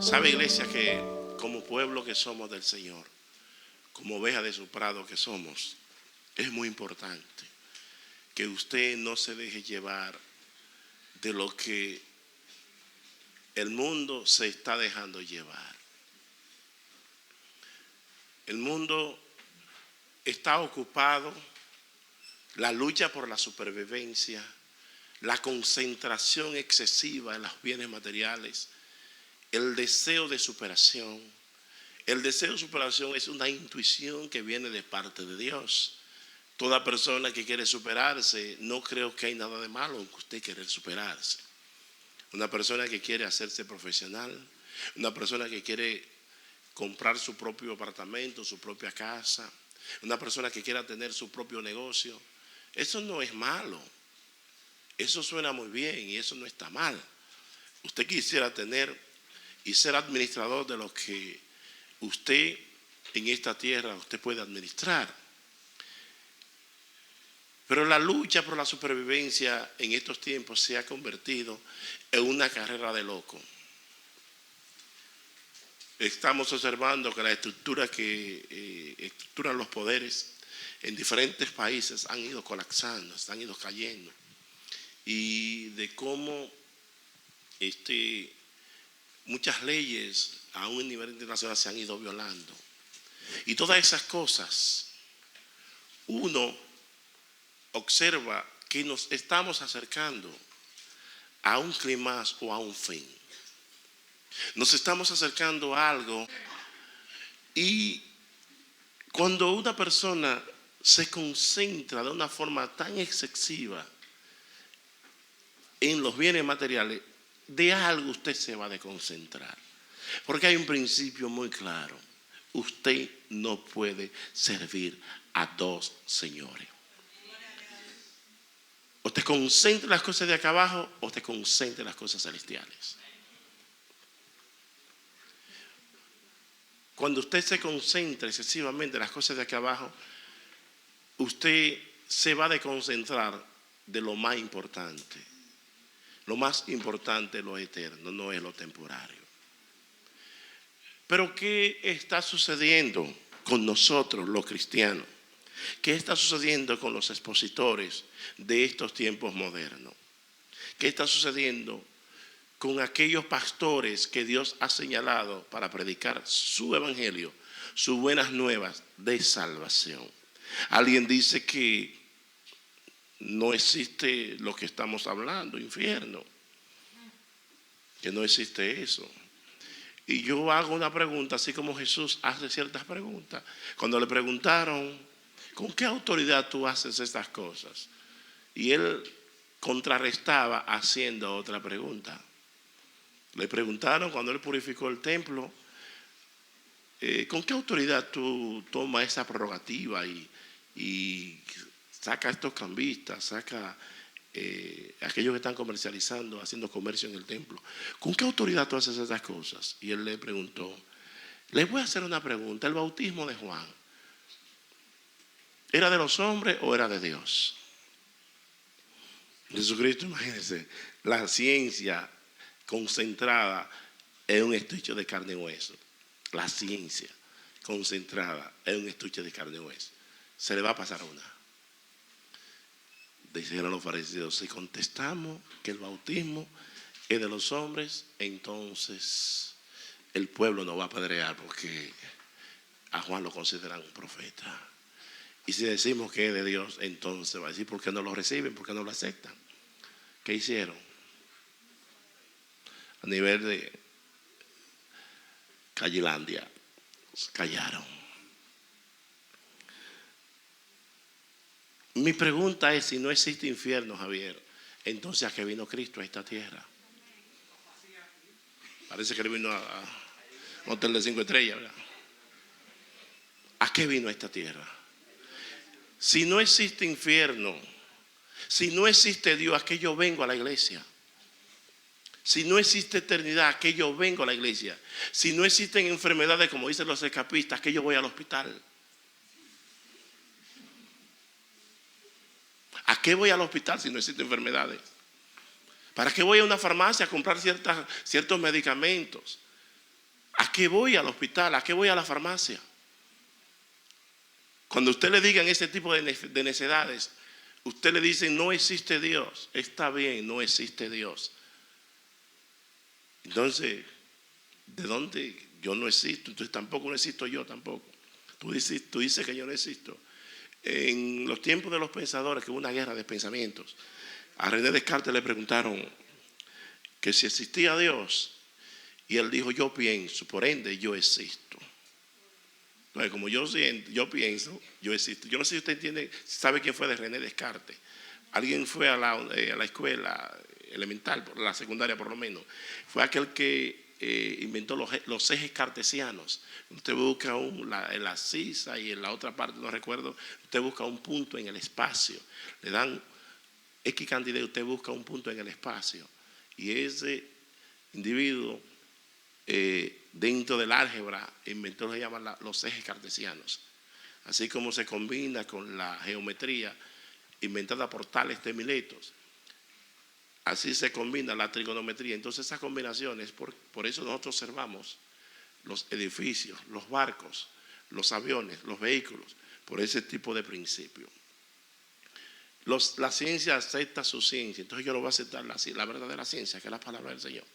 Sabe, iglesia, que como pueblo que somos del Señor, como oveja de su prado que somos, es muy importante que usted no se deje llevar de lo que el mundo se está dejando llevar. El mundo está ocupado, la lucha por la supervivencia, la concentración excesiva en los bienes materiales, el deseo de superación. El deseo de superación es una intuición que viene de parte de Dios. Toda persona que quiere superarse, no creo que hay nada de malo en que usted querer superarse. Una persona que quiere hacerse profesional, una persona que quiere comprar su propio apartamento, su propia casa, una persona que quiera tener su propio negocio, eso no es malo. Eso suena muy bien y eso no está mal. Usted quisiera tener y ser administrador de lo que usted en esta tierra usted puede administrar. Pero la lucha por la supervivencia en estos tiempos se ha convertido en una carrera de loco. Estamos observando que la estructura que estructuran los poderes en diferentes países han ido colapsando, han ido cayendo. Y de cómo muchas leyes a un nivel internacional se han ido violando. Y todas esas cosas, uno observa que nos estamos acercando a un clímax o a un fin. Nos estamos acercando a algo, y cuando una persona se concentra de una forma tan excesiva en los bienes materiales, de algo usted se va a desconcentrar. Porque hay un principio muy claro: usted no puede servir a dos señores. O te concentra en las cosas de acá abajo o te concentra en las cosas celestiales. Cuando usted se concentra excesivamente en las cosas de acá abajo, usted se va a desconcentrar de lo más importante. Lo más importante es lo eterno, no es lo temporario. Pero ¿qué está sucediendo con nosotros los cristianos? ¿Qué está sucediendo con los expositores de estos tiempos modernos? ¿Qué está sucediendo con aquellos pastores que Dios ha señalado para predicar su evangelio, sus buenas nuevas de salvación? Alguien dice que no existe lo que estamos hablando, infierno, que no existe eso. Y yo hago una pregunta, así como Jesús hace ciertas preguntas. Cuando le preguntaron, ¿con qué autoridad tú haces estas cosas? Y él contrarrestaba haciendo otra pregunta. Le preguntaron cuando él purificó el templo, ¿con qué autoridad tú tomas esa prerrogativa y saca a estos cambistas, saca aquellos que están comercializando, haciendo comercio en el templo? ¿Con qué autoridad tú haces esas cosas? Y él le preguntó, les voy a hacer una pregunta: ¿el bautismo de Juan era de los hombres o era de Dios? Jesucristo, imagínense, la ciencia concentrada en un estuche de carne y hueso. La ciencia concentrada en un estuche de carne y hueso. Se le va a pasar una. Dijeron los fariseos, si contestamos que el bautismo es de los hombres, entonces el pueblo nos va a apedrear porque a Juan lo consideran un profeta. Y si decimos que es de Dios, entonces va a decir, ¿por qué no lo reciben? ¿Por qué no lo aceptan? ¿Qué hicieron? A nivel de Callilandia, callaron. Mi pregunta es, si no existe infierno, Javier, entonces ¿a qué vino Cristo a esta tierra? Parece que él vino a un hotel de 5 estrellas, ¿verdad? ¿A qué vino a esta tierra? Si no existe infierno, si no existe Dios, ¿a qué yo vengo a la iglesia? Si no existe eternidad, ¿a qué yo vengo a la iglesia? Si no existen enfermedades, como dicen los escapistas, ¿a qué yo voy al hospital? ¿A qué voy al hospital si no existen enfermedades? ¿Para qué voy a una farmacia a comprar ciertos medicamentos? ¿A qué voy al hospital? ¿A qué voy a la farmacia? Cuando usted le digan ese tipo de necedades, usted le dice, no existe Dios. Está bien, no existe Dios. Entonces, ¿de dónde? Yo no existo, entonces tampoco no existo yo tampoco. Tú dices que yo no existo. En los tiempos de los pensadores, que hubo una guerra de pensamientos, a René Descartes le preguntaron que si existía Dios, y él dijo, yo pienso, por ende yo existo. Entonces, como yo pienso, yo existo. Yo no sé si usted entiende, sabe quién fue de René Descartes. Alguien fue a la escuela elemental, la secundaria por lo menos. Fue aquel que inventó los ejes cartesianos. Usted busca en la sisa y en la otra parte, no recuerdo, usted busca un punto en el espacio. Le dan X cantidad y usted busca un punto en el espacio. Y ese individuo, dentro del álgebra, inventó lo que llaman los ejes cartesianos. Así como se combina con la geometría inventada por Tales de Miletos. Así se combina la trigonometría. Entonces esas combinaciones, por eso nosotros observamos los edificios, los barcos, los aviones, los vehículos, por ese tipo de principio. La ciencia acepta su ciencia, entonces yo lo voy a aceptar la verdadera ciencia, que es la palabra del Señor.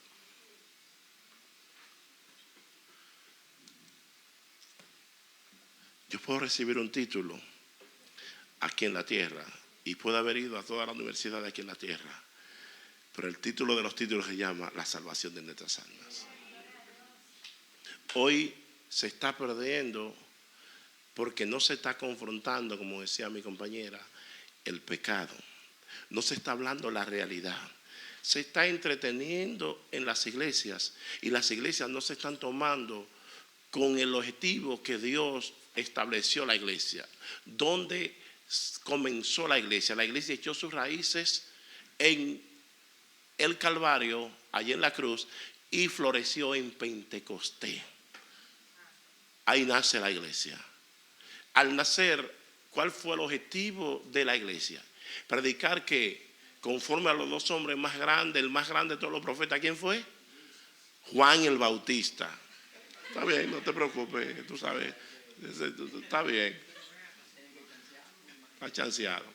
Yo puedo recibir un título aquí en la tierra y puedo haber ido a toda la universidad aquí en la tierra, pero el título de los títulos se llama la salvación de nuestras almas. Hoy se está perdiendo porque no se está confrontando, como decía mi compañera, el pecado. No se está hablando la realidad. Se está entreteniendo en las iglesias y las iglesias no se están tomando con el objetivo que Dios estableció la iglesia. ¿Dónde comenzó la iglesia? La iglesia echó sus raíces en el Calvario, allí en la cruz, y floreció en Pentecostés. Ahí nace la iglesia. Al nacer, ¿cuál fue el objetivo de la iglesia? Predicar que conforme a los dos hombres más grandes, el más grande de todos los profetas, ¿quién fue? Juan el Bautista. Está bien, no te preocupes, tú sabes, está bien. Está chanceado.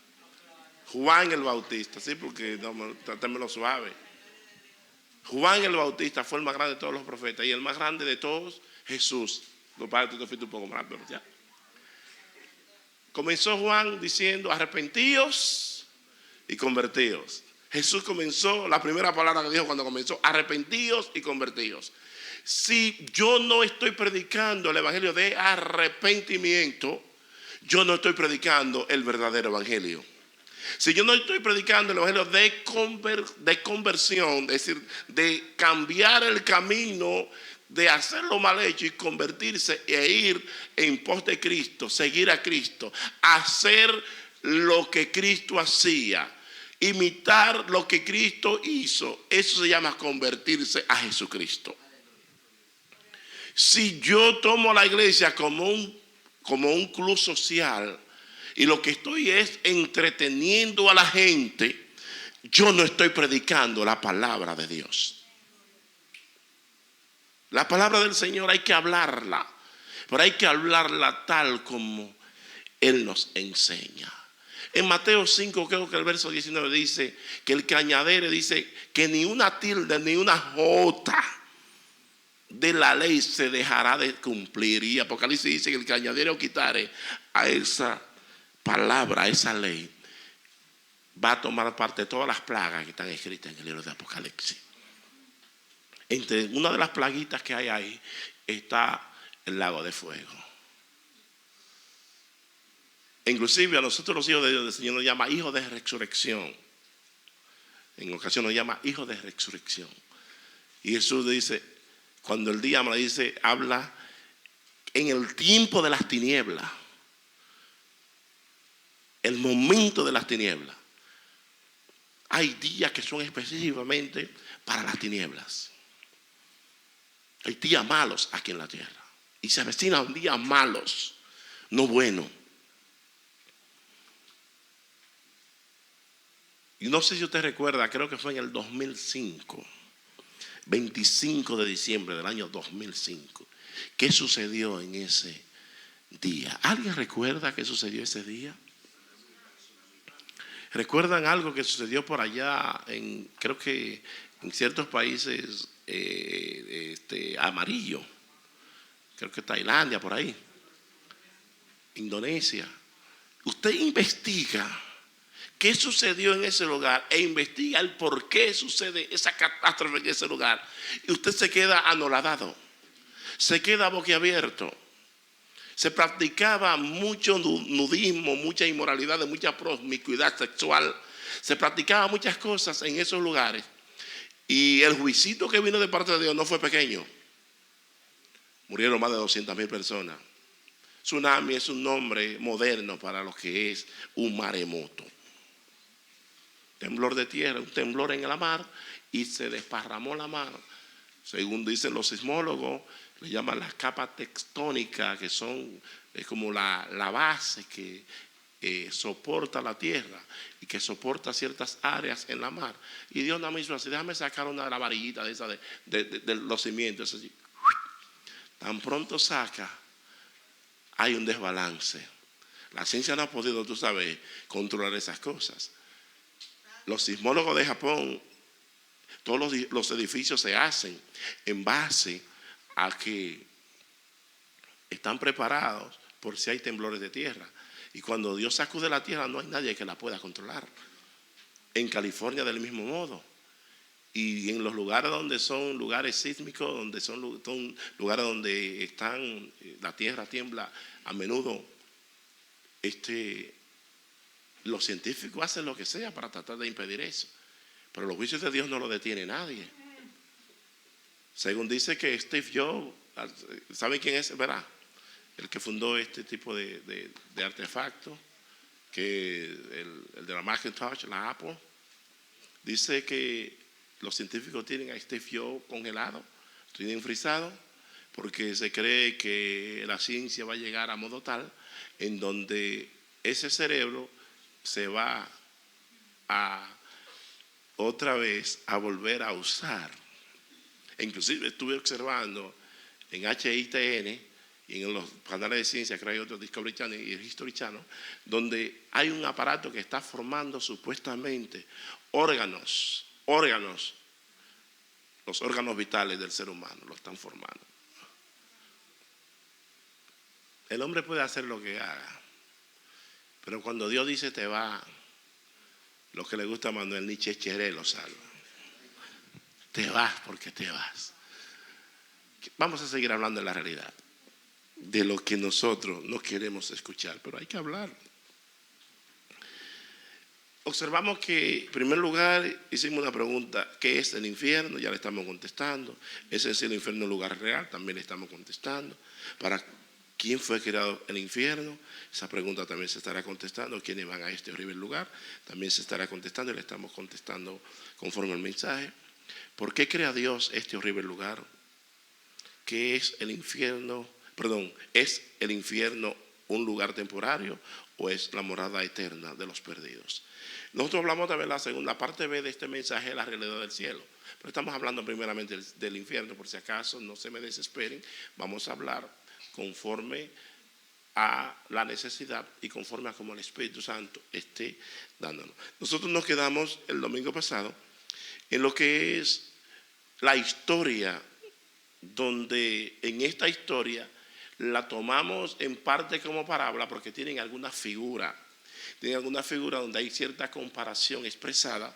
Juan el Bautista, sí, porque trátemelo suave. Juan el Bautista fue el más grande de todos los profetas y el más grande de todos, Jesús. Lo padre, tú te fuiste un poco más, pero ya. Comenzó Juan diciendo, arrepentíos y convertíos. Jesús comenzó, la primera palabra que dijo cuando comenzó, arrepentíos y convertíos. Si yo no estoy predicando el evangelio de arrepentimiento, yo no estoy predicando el verdadero evangelio. Si yo no estoy predicando el evangelio de conversión, es decir, de cambiar el camino, de hacer lo mal hecho y convertirse e ir en pos de Cristo, seguir a Cristo, hacer lo que Cristo hacía, imitar lo que Cristo hizo, eso se llama convertirse a Jesucristo. Si yo tomo a la iglesia como un club social y lo que estoy es entreteniendo a la gente, yo no estoy predicando la palabra de Dios. La palabra del Señor hay que hablarla, pero hay que hablarla tal como Él nos enseña. En Mateo 5, creo que el verso 19 dice que el que añadere, dice que ni una tilde ni una jota de la ley se dejará de cumplir. Y Apocalipsis dice que el que añadiere o quitare a esa palabra, a esa ley, va a tomar parte de todas las plagas que están escritas en el libro de Apocalipsis. Entre una de las plaguitas que hay ahí está el lago de fuego. Inclusive a nosotros los hijos de Dios, el Señor nos llama hijos de resurrección. En ocasiones nos llama hijos de resurrección. Y Jesús dice, cuando el día dice, habla en el tiempo de las tinieblas. El momento de las tinieblas. Hay días que son específicamente para las tinieblas. Hay días malos aquí en la tierra. Y se avecinan días malos, no buenos. Y no sé si usted recuerda, creo que fue en el 2005. 25 de diciembre del año 2005. ¿Qué sucedió en ese día? ¿Alguien recuerda qué sucedió ese día? ¿Recuerdan algo que sucedió por allá creo que en ciertos países amarillo? Creo que Tailandia, por ahí, Indonesia. Usted investiga qué sucedió en ese lugar e investiga el por qué sucede esa catástrofe en ese lugar. Y usted se queda anoladado, se queda boquiabierto. Se practicaba mucho nudismo, mucha inmoralidad, mucha promiscuidad sexual. Se practicaba muchas cosas en esos lugares. Y el juicito que vino de parte de Dios no fue pequeño. Murieron más de 200,000 personas. Tsunami es un nombre moderno para lo que es un maremoto. Temblor de tierra, un temblor en la mar y se desparramó la mar. Según dicen los sismólogos, le llaman las capas tectónicas, que es como la base que soporta la tierra y que soporta ciertas áreas en la mar. Y Dios no me hizo así, déjame sacar una de las varillitas de esa de los cimientos. Así. Tan pronto saca, hay un desbalance. La ciencia no ha podido, tú sabes, controlar esas cosas. Los sismólogos de Japón, todos los edificios se hacen en base a que están preparados por si hay temblores de tierra. Y cuando Dios sacude la tierra no hay nadie que la pueda controlar. En California del mismo modo. Y en los lugares donde son lugares sísmicos, donde son lugares donde la tierra tiembla a menudo, los científicos hacen lo que sea para tratar de impedir eso. Pero los juicios de Dios no lo detiene nadie. Según dice que Steve Jobs, ¿saben quién es? ¿Verdad? El que fundó este tipo de artefactos, que el de la Macintosh, la Apple, dice que los científicos tienen a Steve Jobs congelado, tienen frisado, porque se cree que la ciencia va a llegar a modo tal en donde ese cerebro se va a otra vez a volver a usar. Inclusive estuve observando en HITN y en los canales de ciencia, que hay otros, Discovery Channel y History Channel, donde hay un aparato que está formando supuestamente órganos, los órganos vitales del ser humano, lo están formando. El hombre puede hacer lo que haga, pero cuando Dios dice te va, lo que le gusta a Manuel Nietzsche, Cheré lo salva. Te vas porque te vas. Vamos a seguir hablando de la realidad, de lo que nosotros no queremos escuchar, pero hay que hablar. Observamos que, en primer lugar, hicimos una pregunta: ¿qué es el infierno? Ya le estamos contestando. ¿Es el infierno un lugar real? También le estamos contestando. ¿Para quién fue creado el infierno? Esa pregunta también se estará contestando. ¿Quiénes van a este horrible lugar? También se estará contestando y le estamos contestando conforme al mensaje. ¿Por qué crea Dios este horrible lugar? ¿Qué es el infierno? ¿Es el infierno un lugar temporario o es la morada eterna de los perdidos? Nosotros hablamos también la segunda parte B de este mensaje, la realidad del cielo. Pero estamos hablando primeramente del infierno, por si acaso no se me desesperen. Vamos a hablar conforme a la necesidad y conforme a como el Espíritu Santo esté dándonos. Nosotros nos quedamos el domingo pasado en lo que es la historia, donde en esta historia la tomamos en parte como parábola porque tienen alguna figura donde hay cierta comparación expresada,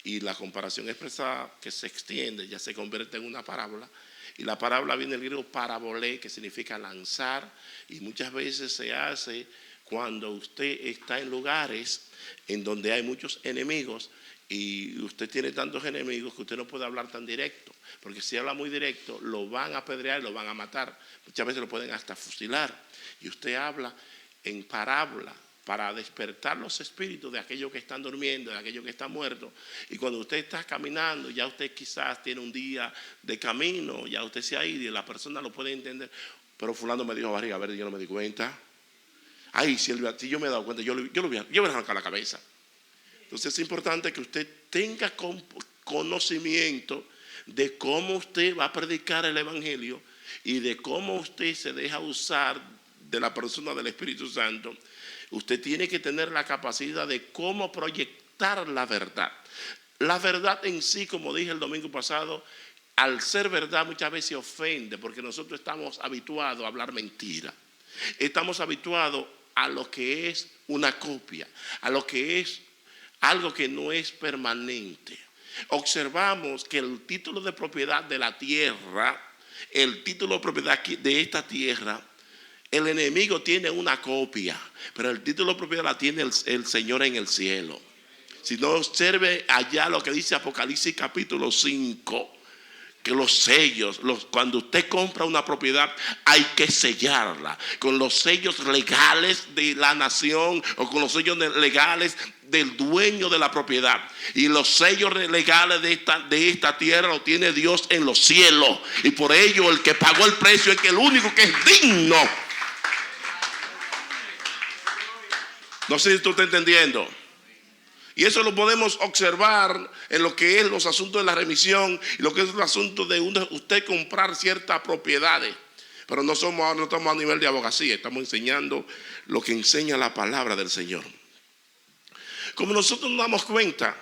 y la comparación expresada que se extiende ya se convierte en una parábola. Y la parábola viene del griego parabolé, que significa lanzar, y muchas veces se hace cuando usted está en lugares en donde hay muchos enemigos y usted tiene tantos enemigos que usted no puede hablar tan directo, porque si habla muy directo lo van a apedrear y lo van a matar. Muchas veces lo pueden hasta fusilar, y usted habla en parábola para despertar los espíritus de aquellos que están durmiendo, de aquellos que están muertos. Y cuando usted está caminando, ya usted quizás tiene un día de camino, ya usted se ha ido y la persona lo puede entender. Pero fulano me dijo barriga verde, yo no me di cuenta. Ay, si yo me he dado cuenta, yo voy a arrancar la cabeza. Entonces es importante que usted tenga conocimiento de cómo usted va a predicar el evangelio y de cómo usted se deja usar de la persona del Espíritu Santo, usted tiene que tener la capacidad de cómo proyectar la verdad. La verdad en sí, como dije el domingo pasado, al ser verdad muchas veces ofende, porque nosotros estamos habituados a hablar mentira. Estamos habituados a lo que es una copia, a lo que es algo que no es permanente. Observamos que el título de propiedad de la tierra, el título de propiedad de esta tierra, el enemigo tiene una copia, pero el título de propiedad la tiene el Señor en el cielo. Si no, observe allá lo que dice Apocalipsis capítulo 5, que los sellos, cuando usted compra una propiedad hay que sellarla con los sellos legales de la nación o con los sellos legales del dueño de la propiedad. Y los sellos legales de esta tierra lo tiene Dios en los cielos. Y por ello el que pagó el precio es el único que es digno. No sé si tú estás entendiendo. Y eso lo podemos observar en lo que es los asuntos de la remisión y lo que es el asunto de usted comprar ciertas propiedades. Pero no estamos a nivel de abogacía, estamos enseñando lo que enseña la palabra del Señor. Como nosotros nos damos cuenta,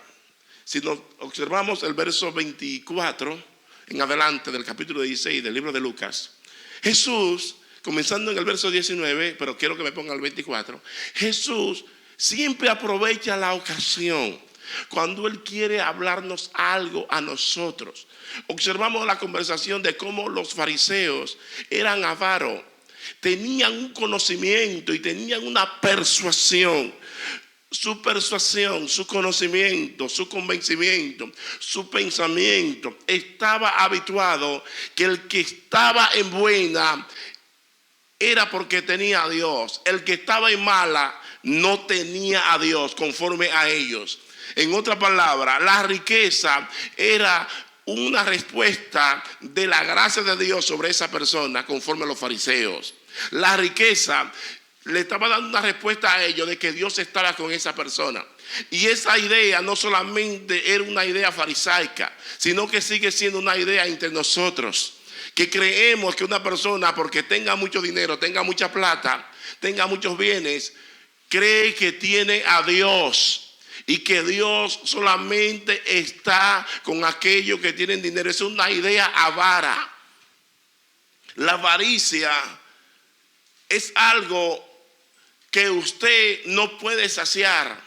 si nos observamos el verso 24 en adelante del capítulo 16 del libro de Lucas, Jesús, comenzando en el verso 19, pero quiero que me ponga el 24, Jesús siempre aprovecha la ocasión cuando Él quiere hablarnos algo a nosotros. Observamos la conversación de cómo los fariseos eran avaros, tenían un conocimiento y tenían una persuasión. Su persuasión, su conocimiento, su convencimiento, su pensamiento estaba habituado que el que estaba en buena era porque tenía a Dios. El que estaba en mala no tenía a Dios conforme a ellos. En otra palabra, la riqueza era una respuesta de la gracia de Dios sobre esa persona conforme a los fariseos. La riqueza le estaba dando una respuesta a ellos de que Dios estaba con esa persona. Y esa idea no solamente era una idea farisaica, sino que sigue siendo una idea entre nosotros. Que creemos que una persona, porque tenga mucho dinero, tenga mucha plata, tenga muchos bienes, cree que tiene a Dios y que Dios solamente está con aquellos que tienen dinero. Es una idea avara. La avaricia es algo que usted no puede saciar.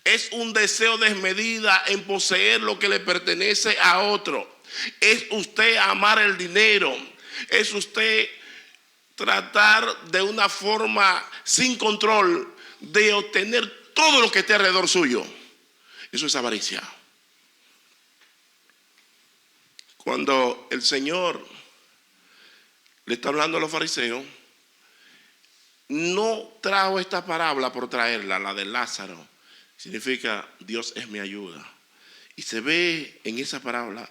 Es un deseo desmedida en poseer lo que le pertenece a otro. Es usted amar el dinero. Es usted tratar de una forma sin control de obtener todo lo que esté alrededor suyo. Eso es avaricia. Cuando el Señor le está hablando a los fariseos, no trajo esta parábola por traerla, la de Lázaro. Significa Dios es mi ayuda. Y se ve en esa parábola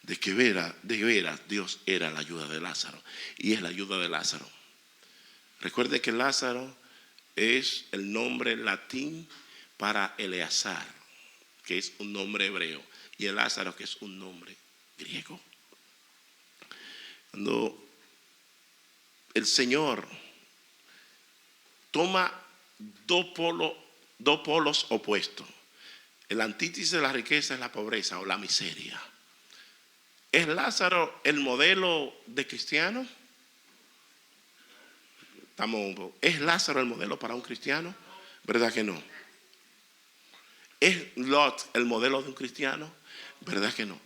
de que de veras Dios era la ayuda de Lázaro. Y es la ayuda de Lázaro. Recuerde que Lázaro es el nombre latín para Eleazar, que es un nombre hebreo, y el Lázaro, que es un nombre griego. Cuando el Señor toma dos polos opuestos, el antítesis de la riqueza es la pobreza o la miseria. ¿Es Lázaro el modelo de cristiano? ¿Es Lázaro el modelo para un cristiano? ¿Verdad que no? ¿Es Lot el modelo de un cristiano? ¿Verdad que no?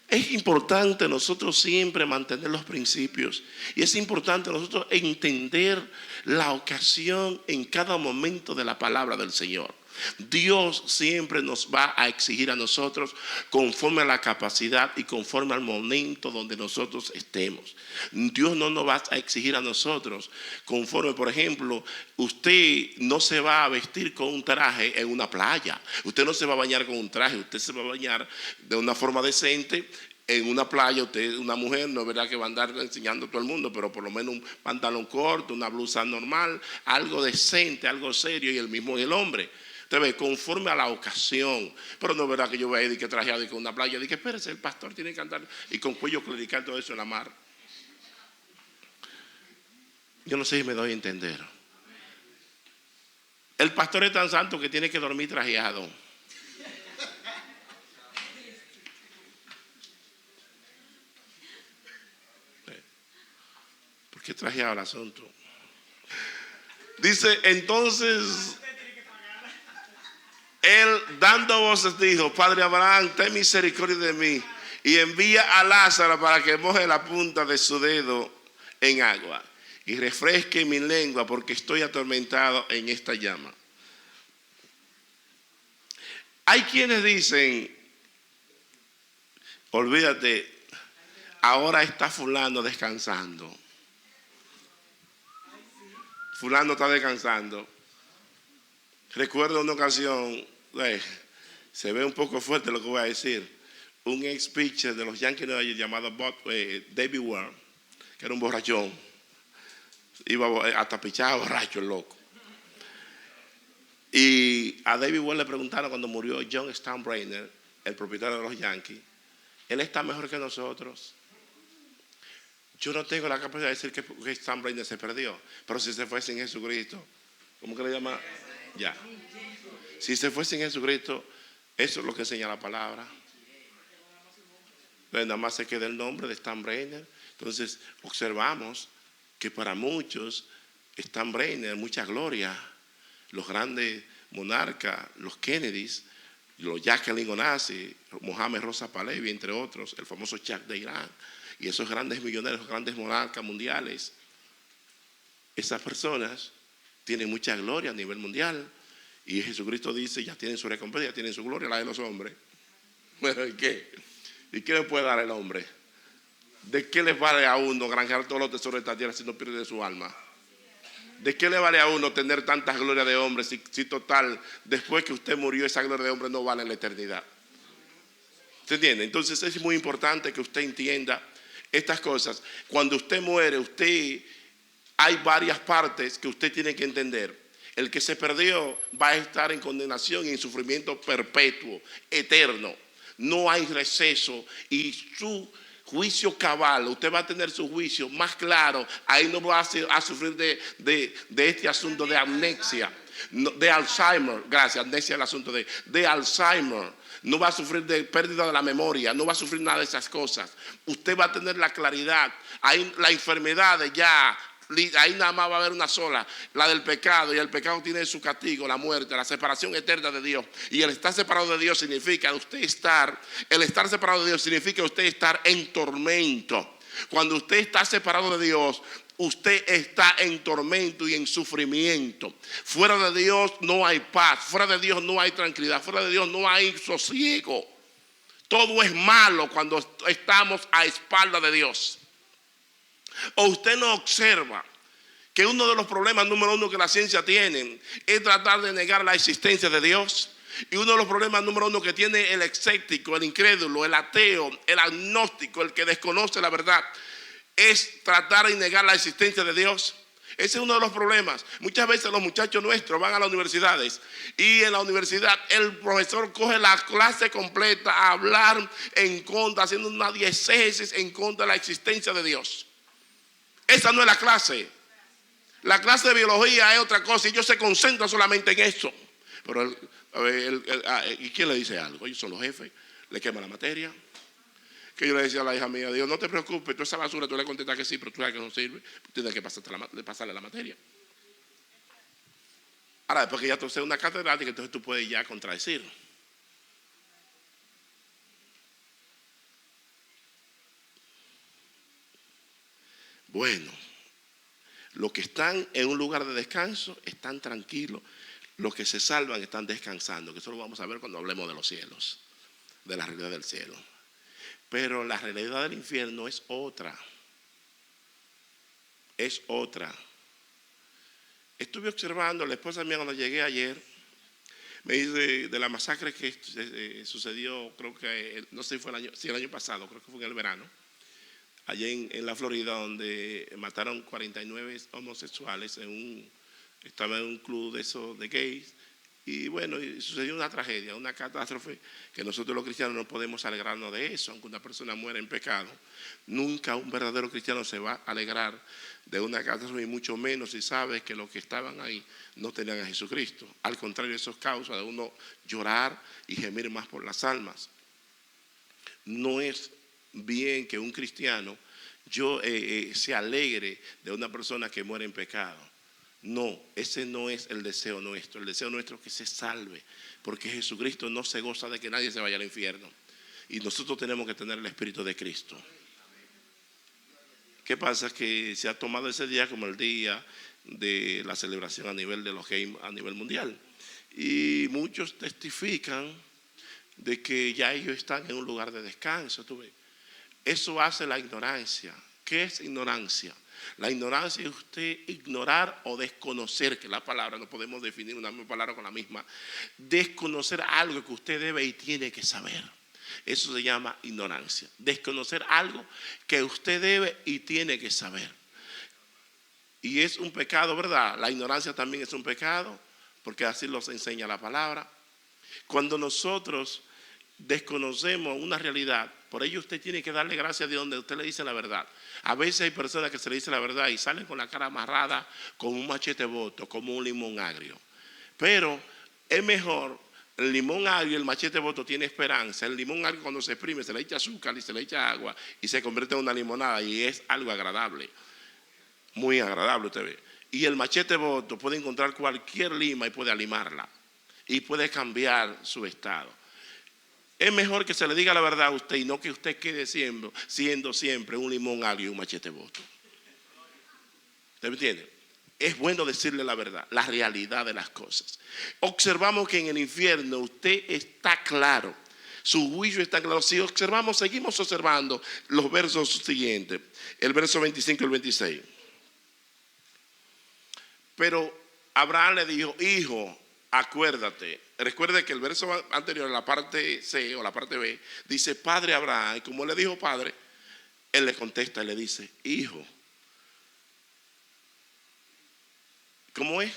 Es importante nosotros siempre mantener los principios. Y es importante nosotros entender la ocasión en cada momento de la palabra del Señor. Dios siempre nos va a exigir a nosotros conforme a la capacidad y conforme al momento donde nosotros estemos. Dios no nos va a exigir a nosotros conforme, por ejemplo, usted no se va a vestir con un traje en una playa. Usted no se va a bañar con un traje, usted se va a bañar de una forma decente. En una playa, usted, una mujer, no es verdad que va a andar enseñando a todo el mundo, pero por lo menos un pantalón corto, una blusa normal, algo decente, algo serio, y el mismo el hombre. Te ve conforme a la ocasión. Pero no es verdad que yo voy a ir que trajeado y con una playa. Dije, espérese, el pastor tiene que andar y con cuello clerical todo eso en la mar. Yo no sé si me doy a entender. El pastor es tan santo que tiene que dormir trajeado. ¿Por qué trajeado el asunto? Dice, entonces él dando voces dijo, Padre Abraham, ten misericordia de mí y envía a Lázaro para que moje la punta de su dedo en agua y refresque mi lengua porque estoy atormentado en esta llama. Hay quienes dicen, olvídate, ahora está fulano descansando. Fulano está descansando. Recuerdo una ocasión, se ve un poco fuerte lo que voy a decir, un ex pitcher de los Yankees de Nueva York llamado David Ward, que era un borrachón, iba hasta pichado borracho el loco. Y a David Ward le preguntaron cuando murió John Steinbrenner, el propietario de los Yankees, él está mejor que nosotros. Yo no tengo la capacidad de decir que Steinbrenner se perdió, pero si se fue sin Jesucristo, ¿cómo que le llama? Ya. Si se fue sin Jesucristo, eso es lo que enseña la palabra. Entonces, nada más se queda el nombre de Steinbrenner. Entonces observamos que para muchos Steinbrenner, mucha gloria, los grandes monarcas, los Kennedys, los Jacqueline Onassis, Mohamed Rosa Pahlavi, entre otros, el famoso Shah de Irán, y esos grandes millonarios, grandes monarcas mundiales, esas personas tienen mucha gloria a nivel mundial. Y Jesucristo dice, ya tienen su recompensa, ya tienen su gloria, la de los hombres. Bueno, ¿y qué? ¿Y qué le puede dar el hombre? ¿De qué le vale a uno granjear todos los tesoros de esta tierra si no pierde su alma? ¿De qué le vale a uno tener tantas glorias de hombre si total, después que usted murió, esa gloria de hombre no vale en la eternidad? ¿Se entiende? Entonces es muy importante que usted entienda estas cosas. Cuando usted muere, hay varias partes que usted tiene que entender. El que se perdió va a estar en condenación y en sufrimiento perpetuo, eterno. No hay receso y su juicio cabal, usted va a tener su juicio más claro. Ahí no va a sufrir de este asunto de amnesia, de Alzheimer. Gracias, amnesia es el asunto de Alzheimer. No va a sufrir de pérdida de la memoria, no va a sufrir nada de esas cosas. Usted va a tener la claridad. Ahí la enfermedad ya, ahí nada más va a haber una sola, la del pecado, y el pecado tiene su castigo, la muerte, la separación eterna de Dios. Y el estar separado de Dios significa el estar separado de Dios significa usted estar en tormento. Cuando usted está separado de Dios, usted está en tormento y en sufrimiento. Fuera de Dios no hay paz, fuera de Dios no hay tranquilidad, fuera de Dios no hay sosiego. Todo es malo cuando estamos a espaldas de Dios. O usted no observa que uno de los problemas número uno que la ciencia tiene es tratar de negar la existencia de Dios. Y uno de los problemas número uno que tiene el escéptico, el incrédulo, el ateo, el agnóstico, el que desconoce la verdad, es tratar de negar la existencia de Dios. Ese es uno de los problemas. Muchas veces los muchachos nuestros van a las universidades y en la universidad el profesor coge la clase completa a hablar en contra, haciendo una diécesis en contra de la existencia de Dios. Esa no es la clase. La clase de biología es otra cosa y ellos se concentran solamente en eso. Pero ¿y quién le dice algo? Ellos son los jefes, le queman la materia. Que yo le decía a la hija mía, Dios, no te preocupes, tú esa basura tú le contestas que sí, pero tú sabes que no sirve, tienes que pasarle la materia. Ahora, después que ya tú seas una catedrática, entonces tú puedes ya contradecir. Bueno, los que están en un lugar de descanso están tranquilos, los que se salvan están descansando, que eso lo vamos a ver cuando hablemos de los cielos, de la realidad del cielo. Pero la realidad del infierno es otra. Es otra. Estuve observando, la esposa mía cuando llegué ayer, me dice de la masacre que sucedió, creo que, no sé si el año pasado, creo que fue en el verano, allá en la Florida, donde mataron 49 homosexuales, estaba en un club de esos de gays, Y bueno, y sucedió una tragedia, una catástrofe, que nosotros los cristianos no podemos alegrarnos de eso, aunque una persona muera en pecado. Nunca un verdadero cristiano se va a alegrar de una catástrofe, y mucho menos si sabe que los que estaban ahí no tenían a Jesucristo. Al contrario, eso es causa de uno llorar y gemir más por las almas. No es bien que un cristiano se alegre de una persona que muere en pecado. No, ese no es el deseo nuestro. El deseo nuestro es que se salve, porque Jesucristo no se goza de que nadie se vaya al infierno. Y nosotros tenemos que tener el Espíritu de Cristo. ¿Qué pasa? Que se ha tomado ese día como el día de la celebración a nivel de los gays a nivel mundial. Y muchos testifican de que ya ellos están en un lugar de descanso. ¿Tú ves? Eso hace la ignorancia. ¿Qué es ignorancia? La ignorancia es usted ignorar o desconocer, que la palabra no podemos definir una misma palabra con la misma. Desconocer algo que usted debe y tiene que saber. Eso se llama ignorancia. Desconocer algo que usted debe y tiene que saber. Y es un pecado, ¿verdad? La ignorancia también es un pecado, porque así nos enseña la palabra. Cuando nosotros desconocemos una realidad, por ello usted tiene que darle gracias a Dios donde usted le dice la verdad. A veces hay personas que se le dice la verdad y salen con la cara amarrada con un machete boto, como un limón agrio. Pero es mejor, el limón agrio y el machete boto tiene esperanza. El limón agrio, cuando se exprime, se le echa azúcar y se le echa agua y se convierte en una limonada, y es algo agradable, muy agradable, usted ve. Y el machete boto puede encontrar cualquier lima y puede alimarla y puede cambiar su estado. Es mejor que se le diga la verdad a usted y no que usted quede siendo siempre un limón agrio y un machete boto. ¿Usted me entiende? Es bueno decirle la verdad, la realidad de las cosas. Observamos que en el infierno usted está claro, su juicio está claro. Si observamos, seguimos observando los versos siguientes, el verso 25 y el 26. Pero Abraham le dijo: hijo, acuérdate. Recuerde que el verso anterior, la parte C o la parte B, dice padre Abraham. Y como le dijo padre, él le contesta y le dice: hijo. ¿Cómo es?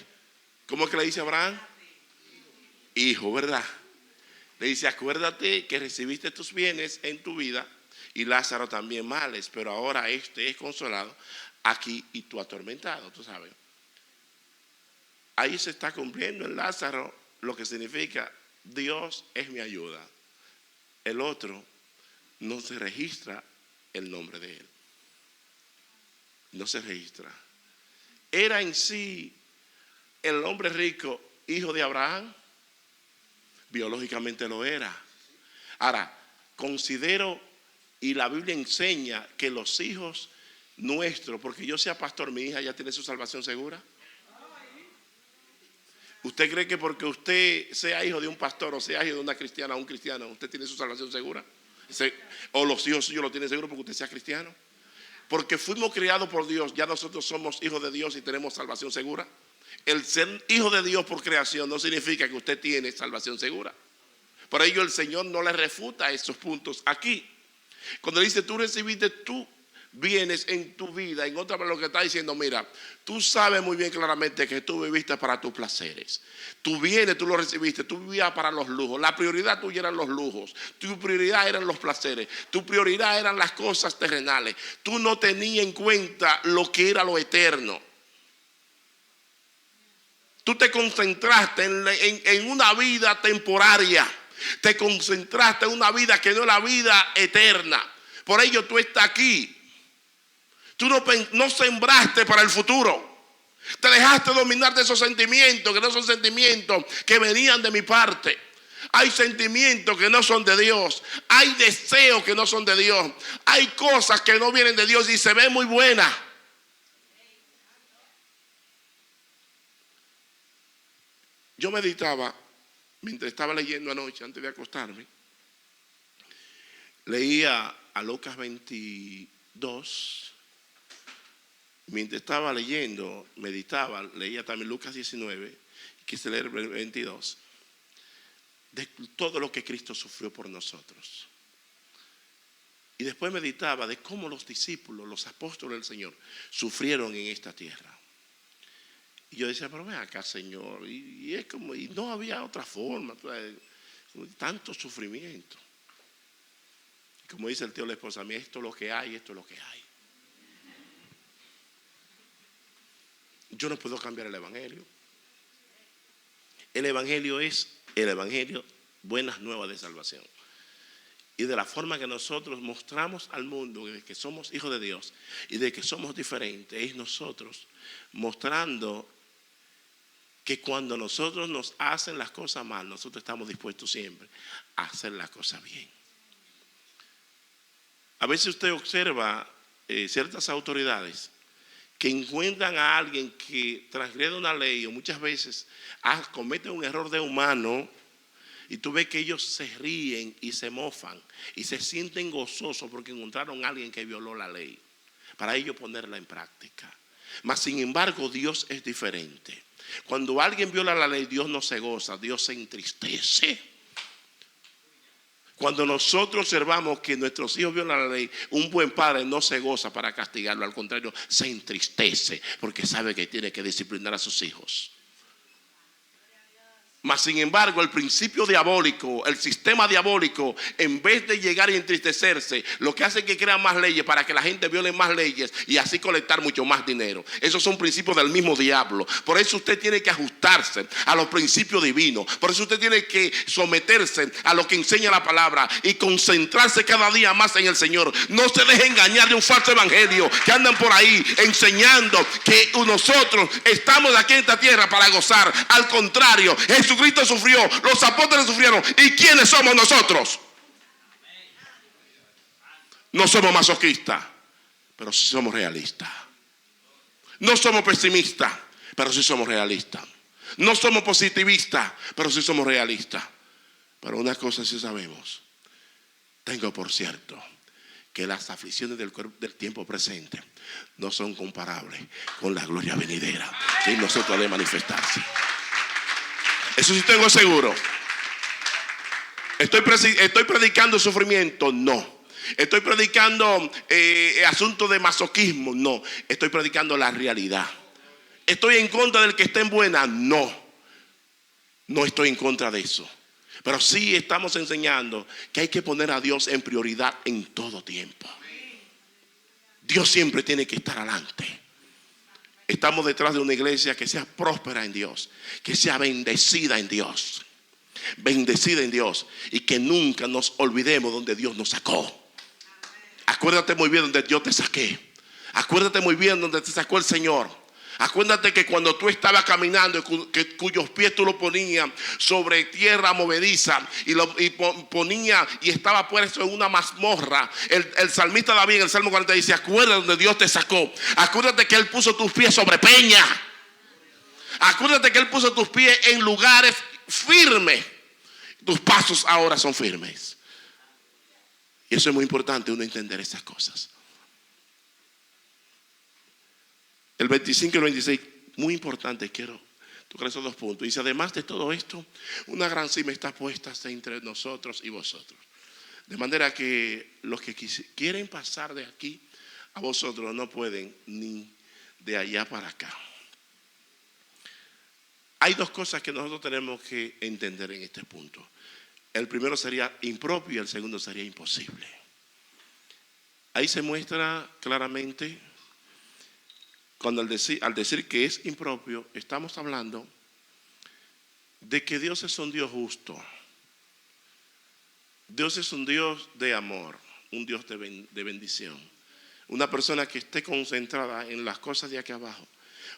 ¿Cómo es que le dice Abraham? Hijo, ¿verdad? Le dice: acuérdate que recibiste tus bienes en tu vida y Lázaro también males, pero ahora este es consolado aquí y tú atormentado, tú sabes. Ahí se está cumpliendo en Lázaro lo que significa Dios es mi ayuda. El otro no se registra el nombre de él. No se registra. ¿Era en sí el hombre rico hijo de Abraham? Biológicamente lo era. Ahora, considero, y la Biblia enseña, que los hijos nuestros, porque yo sea pastor, mi hija ya tiene su salvación segura. ¿Usted cree que porque usted sea hijo de un pastor o sea hijo de una cristiana o un cristiano, usted tiene su salvación segura? O los hijos suyos lo tienen seguro porque usted sea cristiano. Porque fuimos criados por Dios, ya nosotros somos hijos de Dios y tenemos salvación segura. El ser hijo de Dios por creación no significa que usted tiene salvación segura. Por ello el Señor no le refuta esos puntos aquí. Cuando dice tú recibiste tú bienes en tu vida, en otra palabra lo que está diciendo: mira, tú sabes muy bien claramente que tú viviste para tus placeres. Tu bienes tú lo recibiste, tú vivías para los lujos. La prioridad tuya eran los lujos, tu prioridad eran los placeres, tu prioridad eran las cosas terrenales. Tú no tenías en cuenta lo que era lo eterno. Tú te concentraste en una vida temporaria. Te concentraste en una vida que no es la vida eterna. Por ello tú estás aquí. Tú no sembraste para el futuro. Te dejaste dominar de esos sentimientos que no son sentimientos que venían de mi parte. Hay sentimientos que no son de Dios. Hay deseos que no son de Dios. Hay cosas que no vienen de Dios y se ven muy buenas. Yo meditaba mientras estaba leyendo anoche antes de acostarme. Leía a Lucas 22. Mientras estaba leyendo, meditaba, leía también Lucas 19, quise leer el 22, de todo lo que Cristo sufrió por nosotros. Y después meditaba de cómo los discípulos, los apóstoles del Señor, sufrieron en esta tierra. Y yo decía, pero ven acá, Señor. Y es como, y no había otra forma. Tanto sufrimiento. Como dice el tío la esposa, a mí esto es lo que hay, esto es lo que hay. Yo no puedo cambiar el evangelio. El evangelio es el evangelio, buenas nuevas de salvación. Y de la forma que nosotros mostramos al mundo de que somos hijos de Dios y de que somos diferentes, es nosotros mostrando que cuando nosotros nos hacen las cosas mal, nosotros estamos dispuestos siempre a hacer las cosas bien. A veces usted observa ciertas autoridades que encuentran a alguien que transgrede una ley o muchas veces comete un error de humano y tú ves que ellos se ríen y se mofan y se sienten gozosos porque encontraron a alguien que violó la ley para ellos ponerla en práctica. Mas sin embargo Dios es diferente. Cuando alguien viola la ley, Dios no se goza, Dios se entristece. Cuando nosotros observamos que nuestros hijos violan la ley, un buen padre no se goza para castigarlo, al contrario, se entristece porque sabe que tiene que disciplinar a sus hijos. Mas sin embargo el principio diabólico, el sistema diabólico, en vez de llegar y entristecerse, lo que hace es que crea más leyes para que la gente viole más leyes y así colectar mucho más dinero. Esos son principios del mismo diablo. Por eso usted tiene que ajustarse a los principios divinos. Por eso usted tiene que someterse a lo que enseña la palabra y concentrarse cada día más en el Señor. No se deje engañar de un falso evangelio que andan por ahí enseñando que nosotros estamos aquí en esta tierra para gozar. Al contrario, Jesucristo sufrió, los apóstoles sufrieron. ¿Y quiénes somos nosotros? No somos masoquistas, pero sí somos realistas. No somos pesimistas, pero sí somos realistas. No somos positivistas, pero sí somos realistas. Pero una cosa sí sabemos. Tengo por cierto que las aflicciones del tiempo presente no son comparables con la gloria venidera que en nosotros ha de manifestarse. Eso sí tengo seguro. ¿Estoy predicando sufrimiento? No. ¿Estoy predicando asuntos de masoquismo? No. Estoy predicando la realidad. ¿Estoy en contra del que esté en buena? No. No estoy en contra de eso. Pero sí estamos enseñando que hay que poner a Dios en prioridad en todo tiempo. Dios siempre tiene que estar adelante. Estamos detrás de una iglesia que sea próspera en Dios, que sea bendecida en Dios, y que nunca nos olvidemos donde Dios nos sacó. Acuérdate muy bien donde yo te saqué. Acuérdate muy bien donde te sacó el Señor. Acuérdate que cuando tú estabas caminando, cuyos pies tú lo ponías sobre tierra movediza y estaba puesto en una mazmorra. El salmista David en el Salmo 40 dice: acuérdate donde Dios te sacó. Acuérdate que Él puso tus pies sobre peña. Acuérdate que Él puso tus pies en lugares firmes. Tus pasos ahora son firmes. Y eso es muy importante, uno entender esas cosas. El 25 y el 26, muy importante, quiero tocar esos dos puntos. Dice: además de todo esto, una gran cima está puesta entre nosotros y vosotros. De manera que los que quieren pasar de aquí a vosotros no pueden ni de allá para acá. Hay dos cosas que nosotros tenemos que entender en este punto. El primero sería impropio y el segundo sería imposible. Ahí se muestra claramente cuando al decir que es impropio, estamos hablando de que Dios es un Dios justo. Dios es un Dios de amor, un Dios de bendición. Una persona que esté concentrada en las cosas de aquí abajo.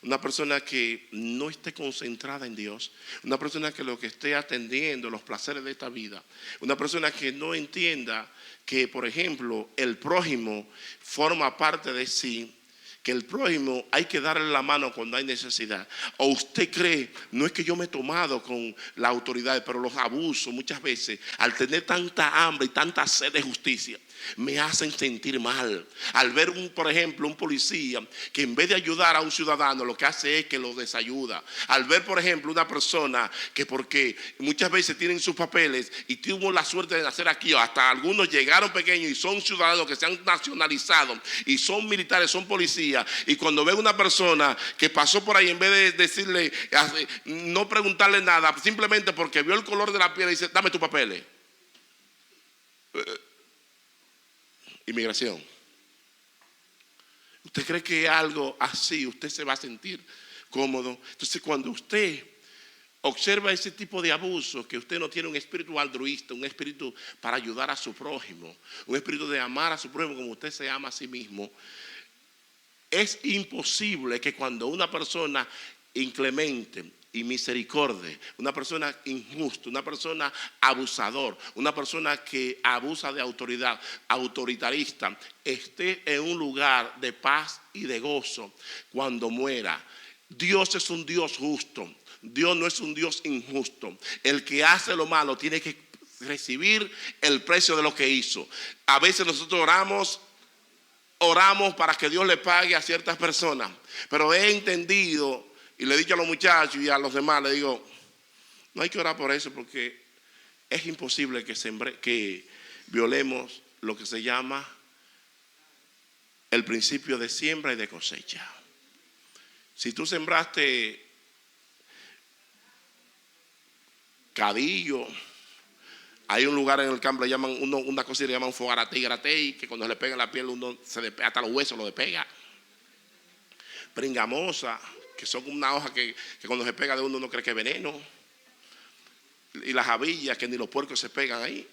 Una persona que no esté concentrada en Dios. Una persona que lo que esté atendiendo los placeres de esta vida. Una persona que no entienda que, por ejemplo, el prójimo forma parte de sí. Que el prójimo hay que darle la mano cuando hay necesidad. O usted cree, no es que yo me he tomado con la autoridad, pero los abusos muchas veces, al tener tanta hambre y tanta sed de justicia, me hacen sentir mal. Al ver por ejemplo, un policía que en vez de ayudar a un ciudadano, lo que hace es que lo desayuda. Al ver, por ejemplo, una persona que porque muchas veces tienen sus papeles y tuvo la suerte de nacer aquí, o hasta algunos llegaron pequeños y son ciudadanos que se han nacionalizado y son militares, son policías, día. Y cuando ve una persona que pasó por ahí, en vez de decirle, no preguntarle nada, simplemente porque vio el color de la piel, dice, dame tus papeles. Inmigración. ¿Usted cree que algo así usted se va a sentir cómodo? Entonces, cuando usted observa ese tipo de abuso, que usted no tiene un espíritu altruista, un espíritu para ayudar a su prójimo, un espíritu de amar a su prójimo como usted se ama a sí mismo, es imposible que cuando una persona inclemente y misericordia, una persona injusta, una persona abusador, una persona que abusa de autoridad, autoritarista, esté en un lugar de paz y de gozo cuando muera. Dios es un Dios justo. Dios no es un Dios injusto. El que hace lo malo tiene que recibir el precio de lo que hizo. A veces nosotros oramos para que Dios le pague a ciertas personas, pero he entendido y le he dicho a los muchachos y a los demás, le digo, no hay que orar por eso porque es imposible que violemos lo que se llama el principio de siembra y de cosecha. Si tú sembraste cadillo, hay un lugar en el campo, le llaman una cosa que le llaman fogaratei, que cuando le pega la piel uno hasta los huesos lo despega. Pringamosa, que son una hoja que cuando se pega de uno cree que es veneno. Y las avillas, que ni los puercos se pegan ahí,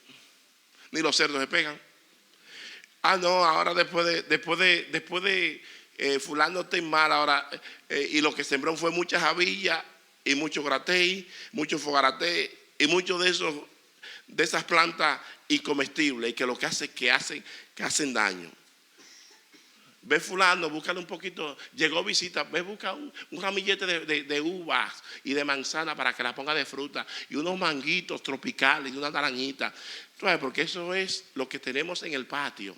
ni los cerdos se pegan. No, ahora después de fulano está mal ahora, y lo que sembró fue muchas avillas y mucho gratei, mucho fogaratei y muchos de esas plantas incomestibles, y que lo que hacen daño. Ve fulano, búscale un poquito, llegó visita, ve busca un ramillete de uvas y de manzana para que la ponga de fruta, y unos manguitos tropicales y una naranjita, porque eso es lo que tenemos en el patio.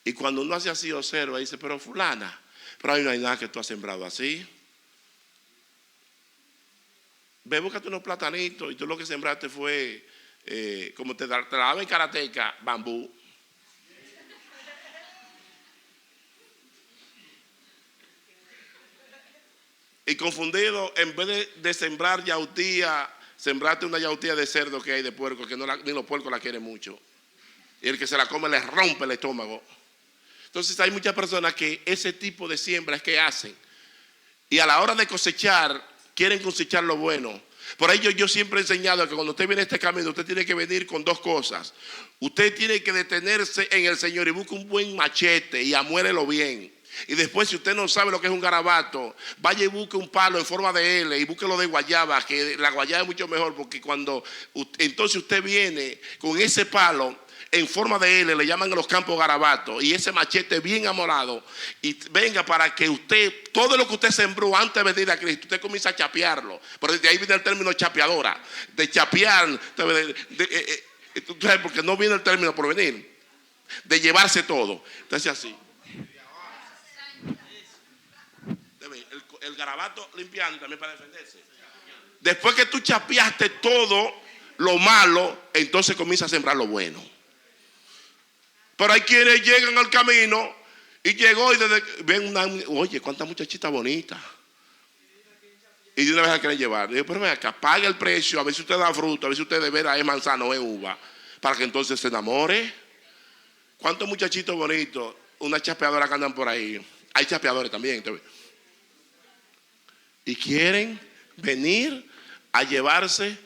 Y cuando uno hace así, observa y dice, pero fulana, pero ahí no hay nada que tú has sembrado así. Ve, búscate unos platanitos, y tú lo que sembraste fue, como te la daba en Karateca, bambú. Y confundido, en vez de sembrar yautía, sembraste una yautía de cerdo que hay de puerco, que ni los puercos la quieren mucho. Y el que se la come le rompe el estómago. Entonces hay muchas personas que ese tipo de siembra es que hacen. Y a la hora de cosechar, quieren cosechar lo bueno. Por ello yo siempre he enseñado que cuando usted viene a este camino, usted tiene que venir con dos cosas. Usted tiene que detenerse en el Señor y busque un buen machete y amuélelo bien. Y después, si usted no sabe lo que es un garabato, vaya y busque un palo en forma de L y búsquelo de guayaba, que la guayaba es mucho mejor, porque entonces usted viene con ese palo en forma de L, le llaman en los campos garabatos, y ese machete bien amolado, y venga para que usted, todo lo que usted sembró antes de venir a Cristo, usted comienza a chapearlo. Por de ahí viene el término chapeadora, de chapear, porque no viene el término por venir, de llevarse todo. Entonces así. El garabato limpiando también para defenderse. Después que tú chapeaste todo lo malo, entonces comienza a sembrar lo bueno. Pero hay quienes llegan al camino y llegó y ven oye, cuánta muchachita bonita. Y de una vez la quieren llevar. Digo, pero ven acá, pague el precio, a ver si usted da fruto, a ver si usted de veras es manzana o es uva, para que entonces se enamore. ¿Cuántos muchachitos bonitos? Una chapeadora que andan por ahí. Hay chapeadores también. Y quieren venir a llevarse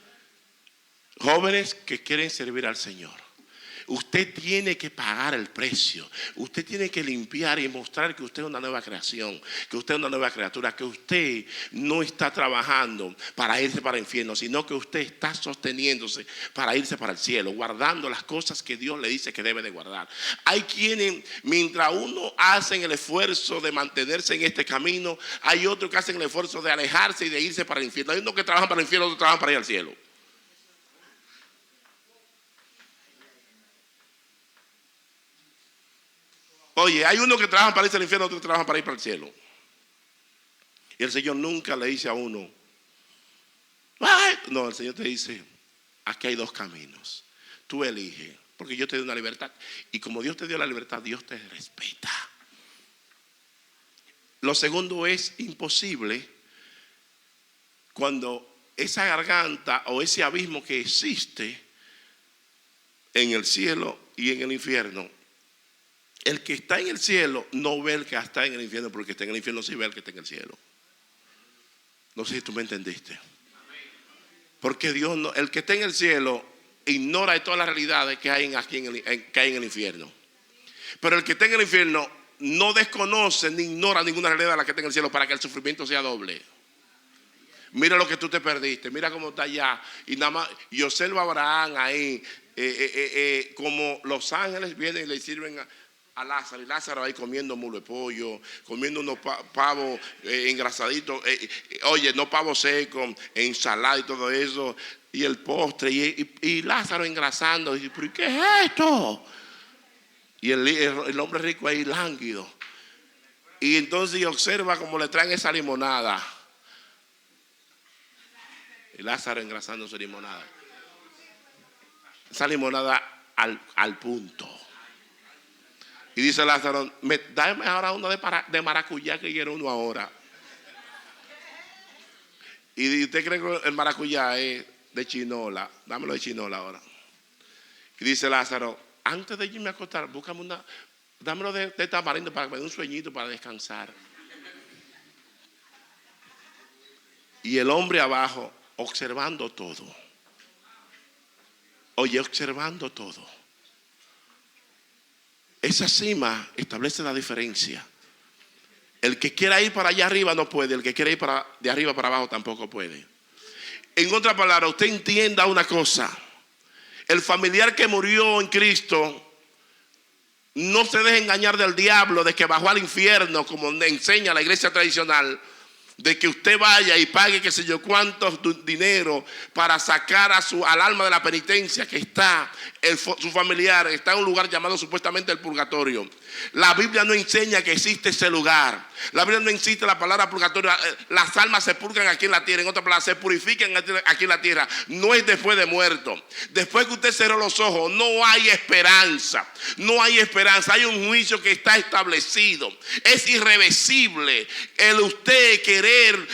jóvenes que quieren servir al Señor. Usted tiene que pagar el precio. Usted tiene que limpiar y mostrar que usted es una nueva creación, que usted es una nueva criatura, que usted no está trabajando para irse para el infierno, sino que usted está sosteniéndose para irse para el cielo, guardando las cosas que Dios le dice que debe de guardar. Hay quienes, mientras uno hace el esfuerzo de mantenerse en este camino, hay otros que hacen el esfuerzo de alejarse y de irse para el infierno. Hay unos que trabajan para el infierno, otros trabajan para ir al cielo. Oye, hay uno que trabaja para irse al infierno, otro que trabaja para ir para el cielo. Y el Señor nunca le dice a uno, ¡ay! No, el Señor te dice, aquí hay dos caminos. Tú eliges, porque yo te doy una libertad. Y como Dios te dio la libertad, Dios te respeta. Lo segundo es imposible cuando esa garganta o ese abismo que existe en el cielo y en el infierno, el que está en el cielo no ve el que está en el infierno, porque el que está en el infierno sí ve al que está en el cielo. No sé si tú me entendiste. Porque Dios no, el que está en el cielo ignora de todas las realidades que hay que hay en el infierno. Pero el que está en el infierno no desconoce ni ignora ninguna realidad de la que está en el cielo, para que el sufrimiento sea doble. Mira lo que tú te perdiste, mira cómo está allá. Y nada más, y observa a Abraham ahí, como los ángeles vienen y le sirven a Lázaro, y Lázaro ahí comiendo mulo de pollo, comiendo unos pavos engrasaditos, oye, no pavo seco, ensalada y todo eso, y el postre, y Lázaro engrasando. Y dice, ¿pero qué es esto? Y el hombre rico ahí lánguido. Y entonces observa cómo le traen esa limonada. Y Lázaro engrasando su limonada. Esa limonada al punto. Y dice Lázaro, dame ahora uno de maracuyá, que quiero uno ahora. Y usted cree que el maracuyá es de chinola. Dámelo de chinola ahora. Y dice Lázaro, antes de irme a acostar, búscame dámelo de tamarindo para que me dé un sueñito para descansar. Y el hombre abajo observando todo. Oye, observando todo. Esa cima establece la diferencia. El que quiera ir para allá arriba no puede. El que quiera ir de arriba para abajo tampoco puede. En otras palabras, usted entienda una cosa. El familiar que murió en Cristo no se deje engañar del diablo de que bajó al infierno, como enseña la iglesia tradicional, de que usted vaya y pague qué sé yo cuántos dinero para sacar al alma de la penitencia que está su familiar, está en un lugar llamado supuestamente el purgatorio. La Biblia no enseña que existe ese lugar. La Biblia no existe la palabra purgatorio. Las almas se purgan aquí en la tierra. En otras palabras, se purifican aquí en la tierra. No es después de muerto. Después que usted cerró los ojos, no hay esperanza. No hay esperanza. Hay un juicio que está establecido. Es irreversible el usted querer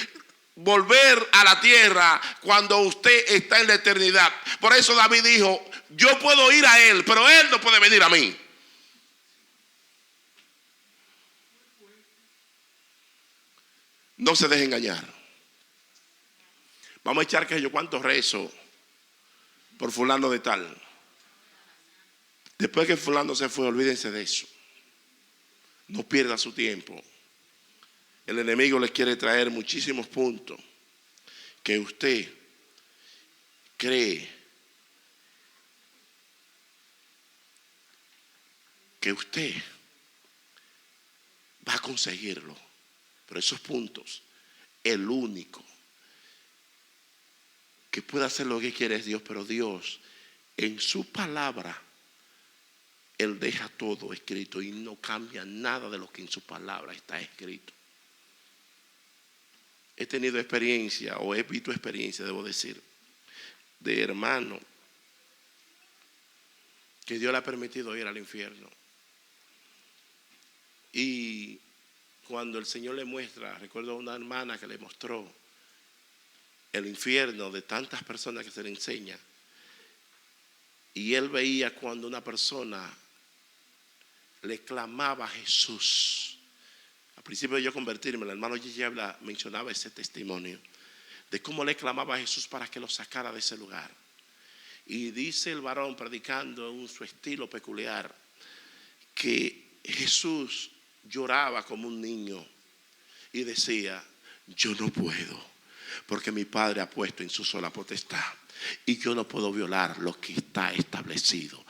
volver a la tierra cuando usted está en la eternidad. Por eso David dijo, yo puedo ir a él, pero él no puede venir a mí. No se deje engañar. Vamos a echar que yo cuánto rezo por fulano de tal. Después que fulano se fue, olvídense de eso. No pierda su tiempo. El enemigo les quiere traer muchísimos puntos que usted cree que usted va a conseguirlo. Pero esos puntos, el único que puede hacer lo que quiere es Dios. Pero Dios, en su palabra, Él deja todo escrito y no cambia nada de lo que en su palabra está escrito. He tenido experiencia, o he visto experiencia, debo decir, de hermano que Dios le ha permitido ir al infierno. Y cuando el Señor le muestra, recuerdo a una hermana que le mostró el infierno de tantas personas que se le enseña. Y él veía cuando una persona le clamaba a Jesús. Al principio de yo convertirme, el hermano Gigi mencionaba ese testimonio de cómo le clamaba a Jesús para que lo sacara de ese lugar. Y dice el varón, predicando en su estilo peculiar, que Jesús lloraba como un niño y decía, yo no puedo, porque mi Padre ha puesto en su sola potestad, y yo no puedo violar lo que está establecido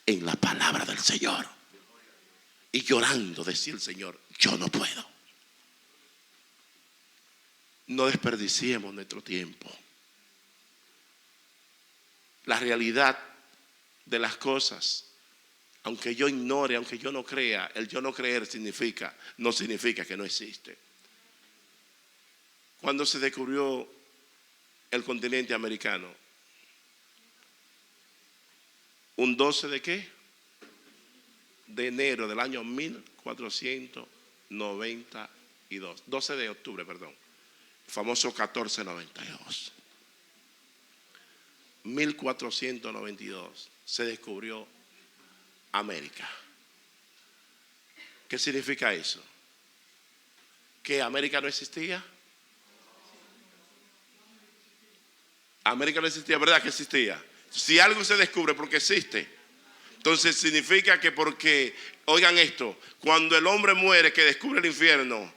en la palabra del Señor. Y llorando decía el Señor, yo no puedo. No desperdiciemos nuestro tiempo. La realidad de las cosas, aunque yo ignore, aunque yo no crea, el yo no creer no significa que no existe. Cuando se descubrió el continente americano, un 12 de ¿qué? De enero del año 1492. 12 de octubre, perdón. Famoso 1492. 1492 se descubrió América. ¿Qué significa eso? ¿Que América no existía? América no existía, ¿verdad que existía? Si algo se descubre porque existe, entonces significa que porque, oigan esto, cuando el hombre muere que descubre el infierno,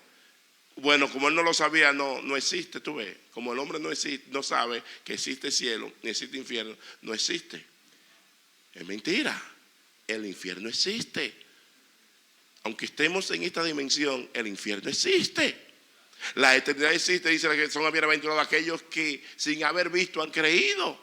bueno, como él no lo sabía, no existe, tú ves. Como el hombre no sabe que existe cielo, ni existe infierno, no existe. Es mentira. El infierno existe. Aunque estemos en esta dimensión, el infierno existe. La eternidad existe, dice que son bienaventurados aquellos que sin haber visto han creído.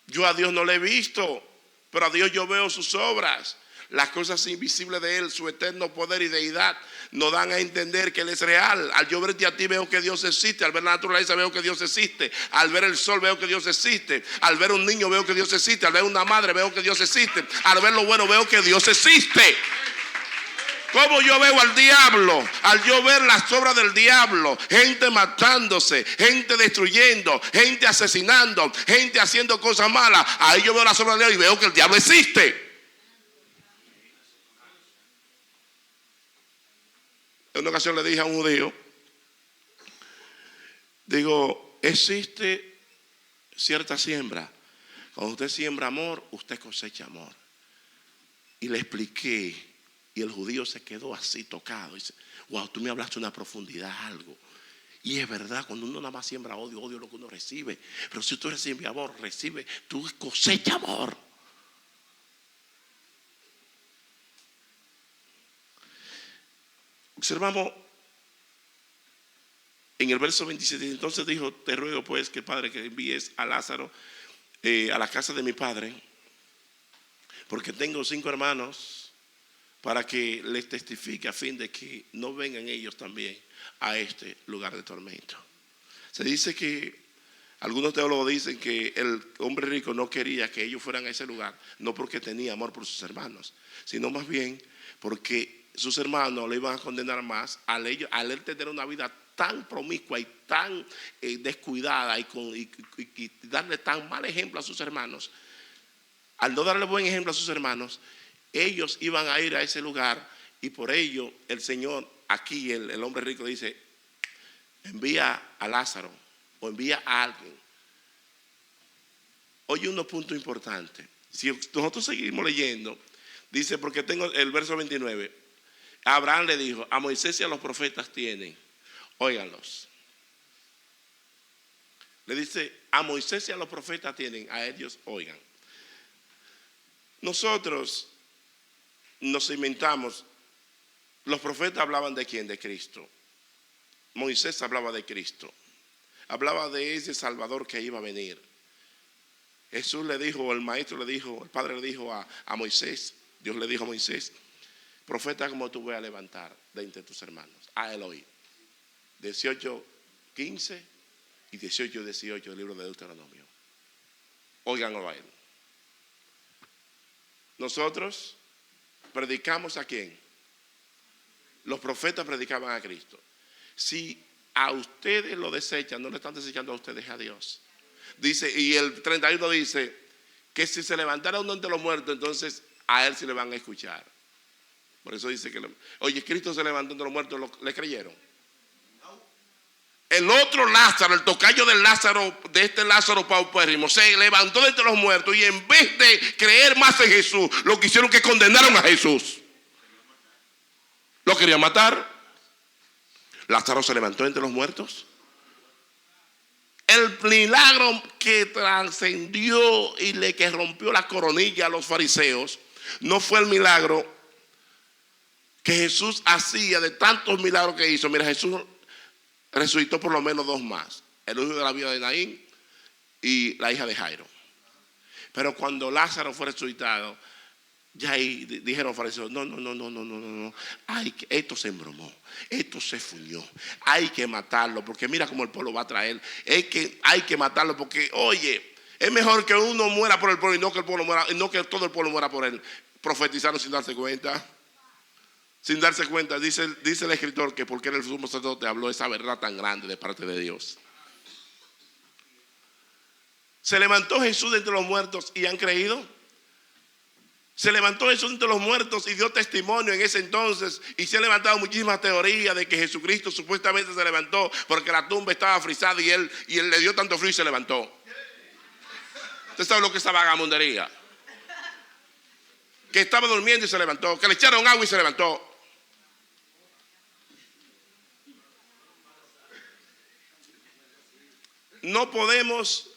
Yo a Dios no le he visto, pero a Dios yo veo sus obras. Las cosas invisibles de Él, su eterno poder y deidad, nos dan a entender que Él es real. Al yo verte a ti veo que Dios existe. Al ver la naturaleza veo que Dios existe. Al ver el sol veo que Dios existe. Al ver un niño veo que Dios existe. Al ver una madre veo que Dios existe. Al ver lo bueno veo que Dios existe. ¿Cómo yo veo al diablo? Al yo ver las obras del diablo, gente matándose, gente destruyendo, gente asesinando, gente haciendo cosas malas, ahí yo veo las obras del diablo y veo que el diablo existe. En una ocasión le dije a un judío, digo, existe cierta siembra. Cuando usted siembra amor, usted cosecha amor. Y le expliqué, y el judío se quedó así tocado. Dice, wow, tú me hablaste una profundidad, algo. Y es verdad, cuando uno nada más siembra odio, odio es lo que uno recibe. Pero si tú recibes amor, tú cosecha amor. Observamos en el verso 27, entonces dijo, te ruego pues que Padre que envíes a Lázaro a la casa de mi padre, porque tengo 5 hermanos, para que les testifique a fin de que no vengan ellos también a este lugar de tormento. Se dice que algunos teólogos dicen que el hombre rico no quería que ellos fueran a ese lugar, no porque tenía amor por sus hermanos, sino más bien porque sus hermanos le iban a condenar más al él tener una vida tan promiscua y tan descuidada y darle tan mal ejemplo a sus hermanos. Al no darle buen ejemplo a sus hermanos, ellos iban a ir a ese lugar y por ello el Señor, aquí el hombre rico dice, envía a Lázaro o envía a alguien. Oye, unos puntos importantes. Si nosotros seguimos leyendo, dice, porque tengo el verso 29. Abraham le dijo, a Moisés y a los profetas tienen, óiganlos. Le dice, a Moisés y a los profetas tienen, a ellos oigan. Nosotros nos inventamos, los profetas hablaban de quién, de Cristo. Moisés hablaba de Cristo, hablaba de ese Salvador que iba a venir. Jesús le dijo, el maestro le dijo, el padre le dijo a Moisés, Dios le dijo a Moisés, profeta como tú voy a levantar de entre tus hermanos, a Elohim. 18:15 y 18:18 del libro de Deuteronomio. Óiganlo a él. Nosotros predicamos a quién. Los profetas predicaban a Cristo. Si a ustedes lo desechan, no le están desechando a ustedes a Dios. Dice, y el 31 dice que si se levantara uno entre los muertos, entonces a él sí le van a escuchar. Por eso dice que, oye, Cristo se levantó entre los muertos, ¿le creyeron? El otro Lázaro, el tocayo del Lázaro, de este Lázaro paupérrimo, se levantó de entre los muertos y en vez de creer más en Jesús, lo que hicieron que condenaron a Jesús. Lo querían matar. Lázaro se levantó entre los muertos. El milagro que trascendió y que rompió la coronilla a los fariseos no fue el milagro que Jesús hacía, de tantos milagros que hizo. Mira, Jesús resucitó por lo menos 2 más: el hijo de la viuda de Naín y la hija de Jairo. Pero cuando Lázaro fue resucitado, ya ahí dijeron los fariseos, no, esto se embromó, esto se fuñó, hay que matarlo, porque mira cómo el pueblo va a traer, hay que matarlo, porque oye, es mejor que uno muera por el pueblo y no que el pueblo muera, no que todo el pueblo muera por él. Profetizaron sin darse cuenta. sin darse cuenta, dice el escritor que porque era el sumo sacerdote habló esa verdad tan grande de parte de Dios. ¿Se levantó Jesús de entre los muertos y han creído? Se levantó Jesús de entre los muertos y dio testimonio en ese entonces. Y se han levantado muchísimas teorías de que Jesucristo supuestamente se levantó porque la tumba estaba frisada y él le dio tanto frío y se levantó. ¿Usted sabe lo que es esa vagamundería? Que estaba durmiendo y se levantó, que le echaron agua y se levantó. No podemos,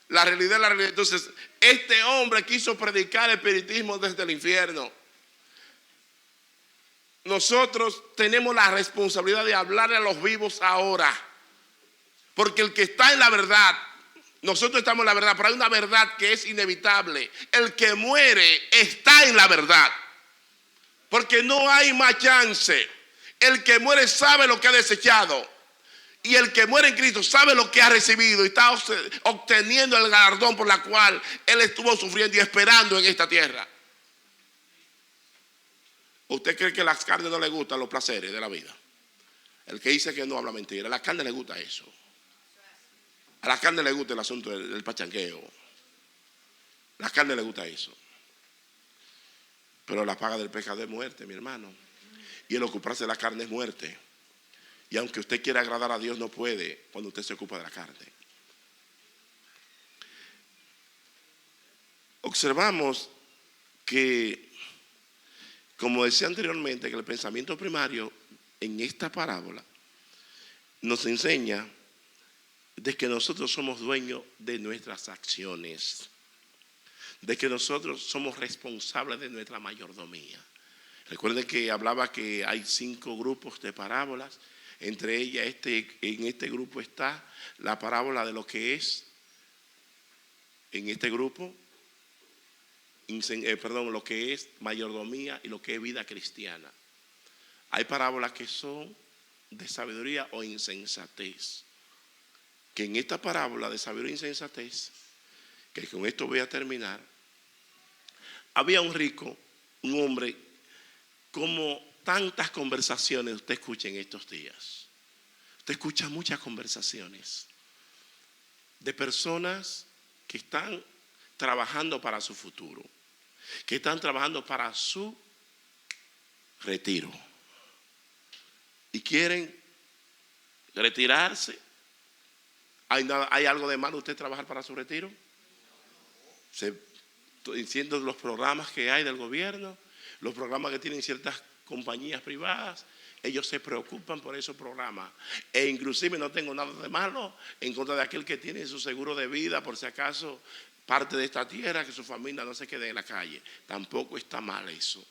la realidad es la realidad. Entonces, este hombre quiso predicar el espiritismo desde el infierno. Nosotros tenemos la responsabilidad de hablarle a los vivos ahora. Porque el que está en la verdad, nosotros estamos en la verdad, pero hay una verdad que es inevitable. El que muere está en la verdad. Porque no hay más chance. El que muere sabe lo que ha desechado. Y el que muere en Cristo sabe lo que ha recibido y está obteniendo el galardón por la cual él estuvo sufriendo y esperando en esta tierra. ¿Usted cree que a las carnes no le gustan los placeres de la vida? El que dice que no habla mentira. A las carnes le gusta eso. A las carnes le gusta el asunto del pachangueo. A las carnes le gusta eso. Pero la paga del pecado es muerte, mi hermano. Y el ocuparse de la carne es muerte. Y aunque usted quiera agradar a Dios, no puede cuando usted se ocupa de la carne. Observamos que, como decía anteriormente, que el pensamiento primario en esta parábola nos enseña de que nosotros somos dueños de nuestras acciones, de que nosotros somos responsables de nuestra mayordomía. Recuerden que hablaba que hay 5 grupos de parábolas. Entre ellas, en este grupo está la parábola de lo que es, en este grupo, lo que es mayordomía y lo que es vida cristiana. Hay parábolas que son de sabiduría o insensatez. Que en esta parábola de sabiduría e insensatez, que con esto voy a terminar, había un rico, un hombre, como tantas conversaciones usted escucha en estos días. Usted escucha muchas conversaciones de personas que están trabajando para su futuro, que están trabajando para su retiro y quieren retirarse. ¿Hay algo de malo usted trabajar para su retiro? Diciendo los programas que hay del gobierno, los programas que tienen ciertas compañías privadas, ellos se preocupan por esos programas. E inclusive no tengo nada de malo en contra de aquel que tiene su seguro de vida, por si acaso parte de esta tierra, que su familia no se quede en la calle. Tampoco está mal eso.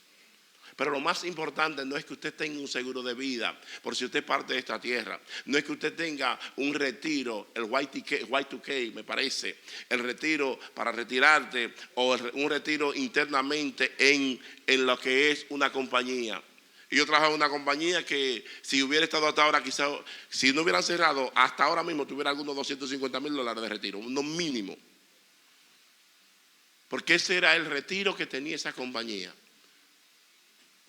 Pero lo más importante no es que usted tenga un seguro de vida por si usted parte de esta tierra. No es que usted tenga un retiro, el Y2K me parece, el retiro para retirarte o un retiro internamente en lo que es una compañía. Y yo trabajo en una compañía que si hubiera estado hasta ahora, quizás, si no hubieran cerrado, hasta ahora mismo tuviera algunos $250,000 de retiro, no mínimo. Porque ese era el retiro que tenía esa compañía.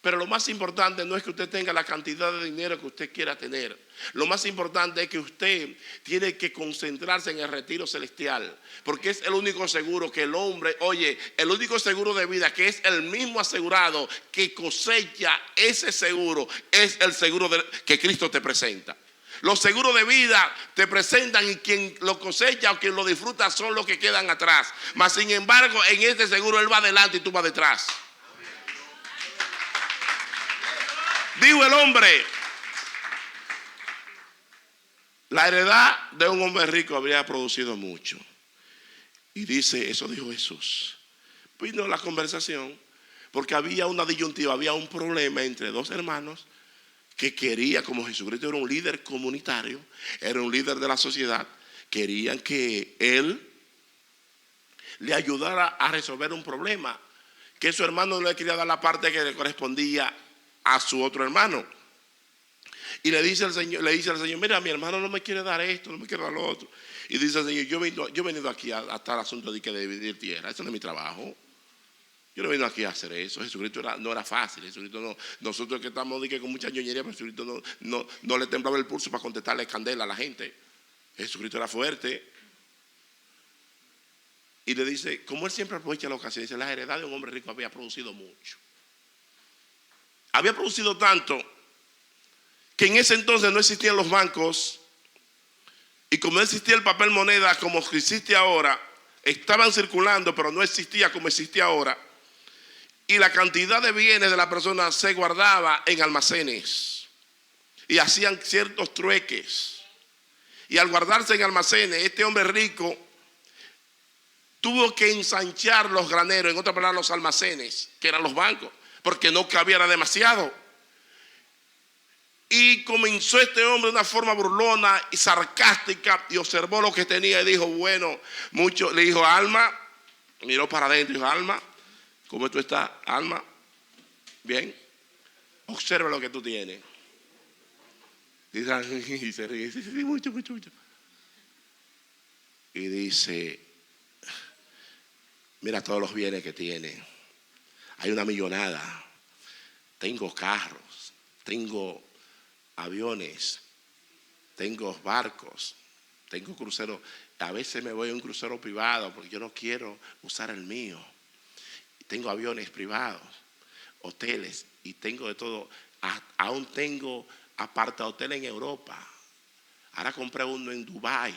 Pero lo más importante no es que usted tenga la cantidad de dinero que usted quiera tener. Lo más importante es que usted tiene que concentrarse en el retiro celestial. Porque es el único seguro que el hombre, el único seguro de vida que es el mismo asegurado que cosecha ese seguro, es el seguro que Cristo te presenta. Los seguros de vida te presentan y quien lo cosecha o quien lo disfruta son los que quedan atrás. Mas sin embargo, en este seguro él va adelante y tú vas detrás. Dijo el hombre, la heredad de un hombre rico habría producido mucho. Y dice, eso dijo Jesús. Vino la conversación porque había una disyuntiva, había un problema entre dos hermanos que quería, como Jesucristo era un líder comunitario, era un líder de la sociedad, querían que él le ayudara a resolver un problema, que su hermano no le quería dar la parte que le correspondía a su otro hermano. Y le dice al Señor, mira, mi hermano no me quiere dar esto, no me quiere dar lo otro. Y dice el Señor, yo he venido aquí hasta el asunto de que dividir tierra, eso no es mi trabajo. Yo no vino aquí a hacer eso. Jesucristo no era fácil. Jesucristo no, nosotros que estamos con mucha ñoñería, pero Jesucristo no le temblaba el pulso para contestarle candela a la gente. Jesucristo era fuerte. Y le dice, como él siempre aprovecha la ocasión, dice, la heredad de un hombre rico había producido mucho. Había producido tanto que en ese entonces no existían los bancos. Y como no existía el papel moneda como existe ahora, estaban circulando, pero no existía como existe ahora. Y la cantidad de bienes de la persona se guardaba en almacenes. Y hacían ciertos trueques. Y al guardarse en almacenes, este hombre rico tuvo que ensanchar los graneros, en otras palabras los almacenes, que eran los bancos, porque no cabía, era demasiado. Y comenzó este hombre de una forma burlona y sarcástica y observó lo que tenía y dijo, bueno, mucho. Le dijo, Alma, miró para adentro y dijo, Alma, ¿cómo tú estás, Alma? Bien, observa lo que tú tienes. Y se ríe, sí, mucho. Y dice, mira todos los bienes que tiene. Hay una millonada. Tengo carros, tengo aviones, tengo barcos, tengo cruceros. A veces me voy a un crucero privado porque yo no quiero usar el mío. Tengo aviones privados, hoteles y tengo de todo. Aún tengo aparta hotel en Europa. Ahora compré uno en Dubái.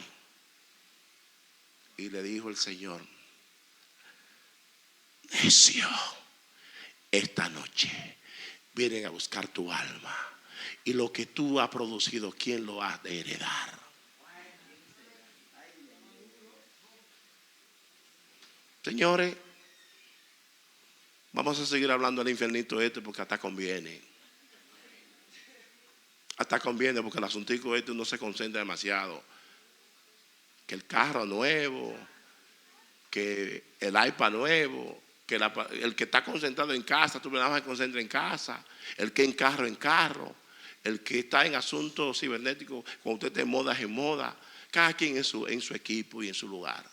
Y le dijo el Señor, necio, esta noche vienen a buscar tu alma. Y lo que tú has producido, ¿quién lo ha de heredar? Señores, vamos a seguir hablando del infiernito porque hasta conviene. Hasta conviene porque el asuntico no se concentra demasiado. Que el carro nuevo, que el iPad nuevo, que el que está concentrado en casa, tú nada más se concentra en casa. El que en carro. El que está en asuntos cibernéticos, cuando usted esté en moda, es en moda. Cada quien en su equipo y en su lugar.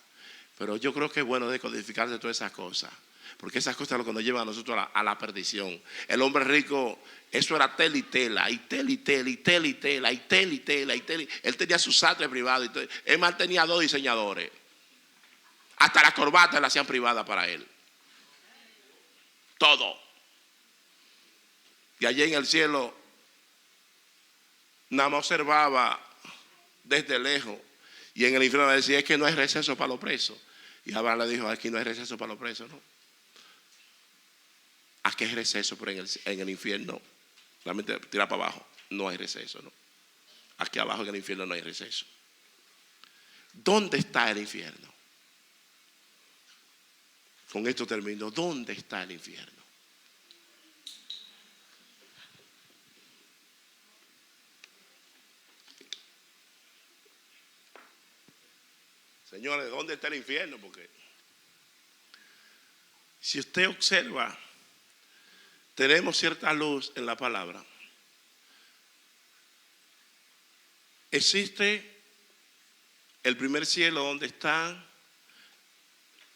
Pero yo creo que es bueno descodificarse de todas esas cosas. Porque esas cosas es lo que nos llevan a nosotros a la perdición. El hombre rico, eso era tela y tela, y tela y tela, y tela y tela, y tela y tela, y tela. Él tenía su sastre privado. Él más tenía 2 diseñadores. Hasta la corbata la hacían privada para él. Todo. Y allí en el cielo, nada más observaba desde lejos. Y en el infierno le decía, es que no hay receso para los presos. Y Abraham le dijo, aquí no hay receso para los presos, ¿no? Aquí hay receso, pero en el infierno, realmente tira para abajo, no hay receso, ¿no? Aquí abajo en el infierno no hay receso. ¿Dónde está el infierno? Con esto termino. ¿Dónde está el infierno? Señores, ¿dónde está el infierno? Porque si usted observa, tenemos cierta luz en la palabra. Existe el primer cielo donde está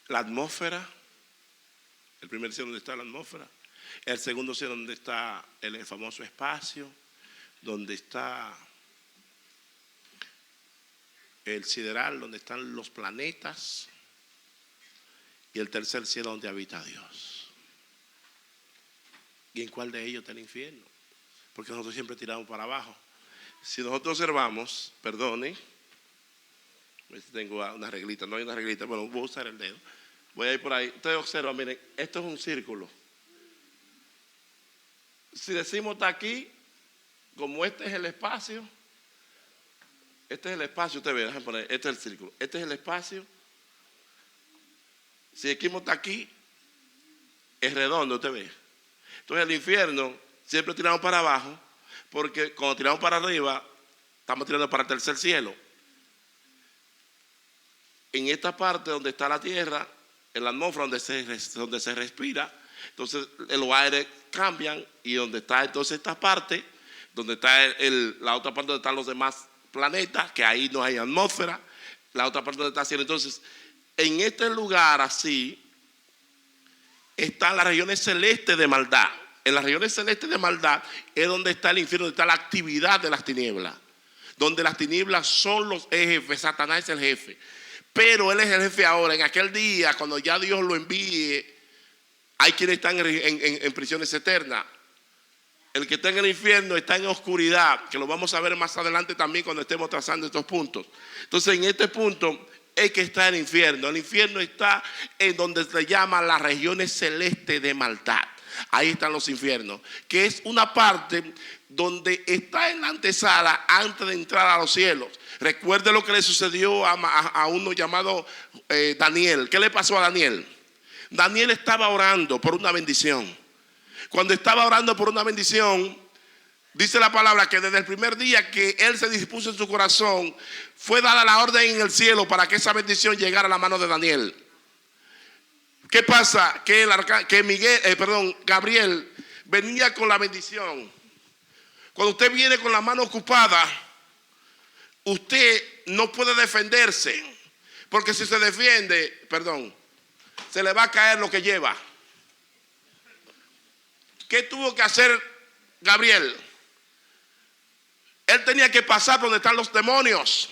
la atmósfera. El primer cielo donde está la atmósfera. El segundo cielo donde está el famoso espacio. Donde está el sideral, donde están los planetas. Y el tercer cielo donde habita Dios. ¿Y en cuál de ellos está el infierno? Porque nosotros siempre tiramos para abajo. Si nosotros observamos, perdone, tengo una reglita, no hay una reglita, bueno, voy a usar el dedo. Voy a ir por ahí. Ustedes observan, miren, esto es un círculo. Si decimos está aquí, como este es el espacio, usted ve, déjenme poner, este es el círculo, este es el espacio. Si decimos está aquí, es redondo, usted ve. Entonces el infierno siempre tiramos para abajo, porque cuando tiramos para arriba, estamos tirando para el tercer cielo. En esta parte donde está la tierra, en la atmósfera donde se respira, entonces los aires cambian y donde está entonces esta parte, donde está la otra parte donde están los demás planetas, que ahí no hay atmósfera, la otra parte donde está el cielo. Entonces, en este lugar así, están las regiones celestes de maldad. En las regiones celestes de maldad es donde está el infierno, donde está la actividad de las tinieblas. Donde las tinieblas son los jefes, Satanás es el jefe. Pero él es el jefe ahora. En aquel día, cuando ya Dios lo envíe, hay quienes están en prisiones eternas. El que está en el infierno está en oscuridad, que lo vamos a ver más adelante también cuando estemos trazando estos puntos. Entonces, en este punto es que está el infierno. El infierno está en donde se llama las regiones celestes de maldad. Ahí están los infiernos, que es una parte donde está en la antesala antes de entrar a los cielos. Recuerde lo que le sucedió a uno llamado Daniel. ¿Qué le pasó a Daniel? Daniel estaba orando por una bendición. Cuando estaba orando por una bendición, dice la palabra que desde el primer día que él se dispuso en su corazón, fue dada la orden en el cielo para que esa bendición llegara a la mano de Daniel. ¿Qué pasa? Que Gabriel venía con la bendición. Cuando usted viene con la mano ocupada, usted no puede defenderse, porque si se defiende, se le va a caer lo que lleva. ¿Qué tuvo que hacer Gabriel? Él tenía que pasar por donde están los demonios.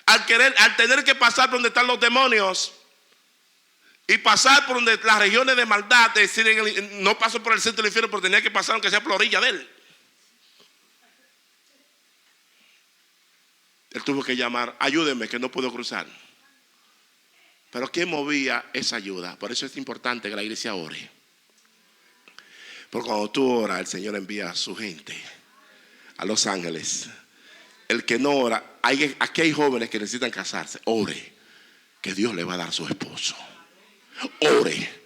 Al tener que pasar por donde están los demonios y pasar por donde las regiones de maldad, es decir, no pasó por el centro del infierno, pero tenía que pasar aunque sea por la orilla de él. Él tuvo que llamar: ayúdenme que no puedo cruzar. Pero ¿quién movía esa ayuda? Por eso es importante que la iglesia ore. Porque cuando tú oras, el Señor envía a su gente, a los ángeles. El que no ora, aquí hay jóvenes que necesitan casarse. Ore, que Dios le va a dar su esposo. Ore.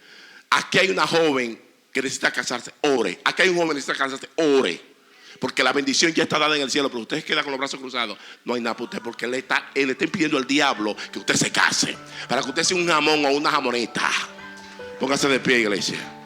Aquí hay una joven que necesita casarse. Ore. Aquí hay un joven que necesita casarse. Ore. Porque la bendición ya está dada en el cielo, pero usted queda con los brazos cruzados. No hay nada para usted, porque él le está impidiendo al diablo que usted se case, para que usted sea un jamón o una jamoneta. Póngase de pie, iglesia.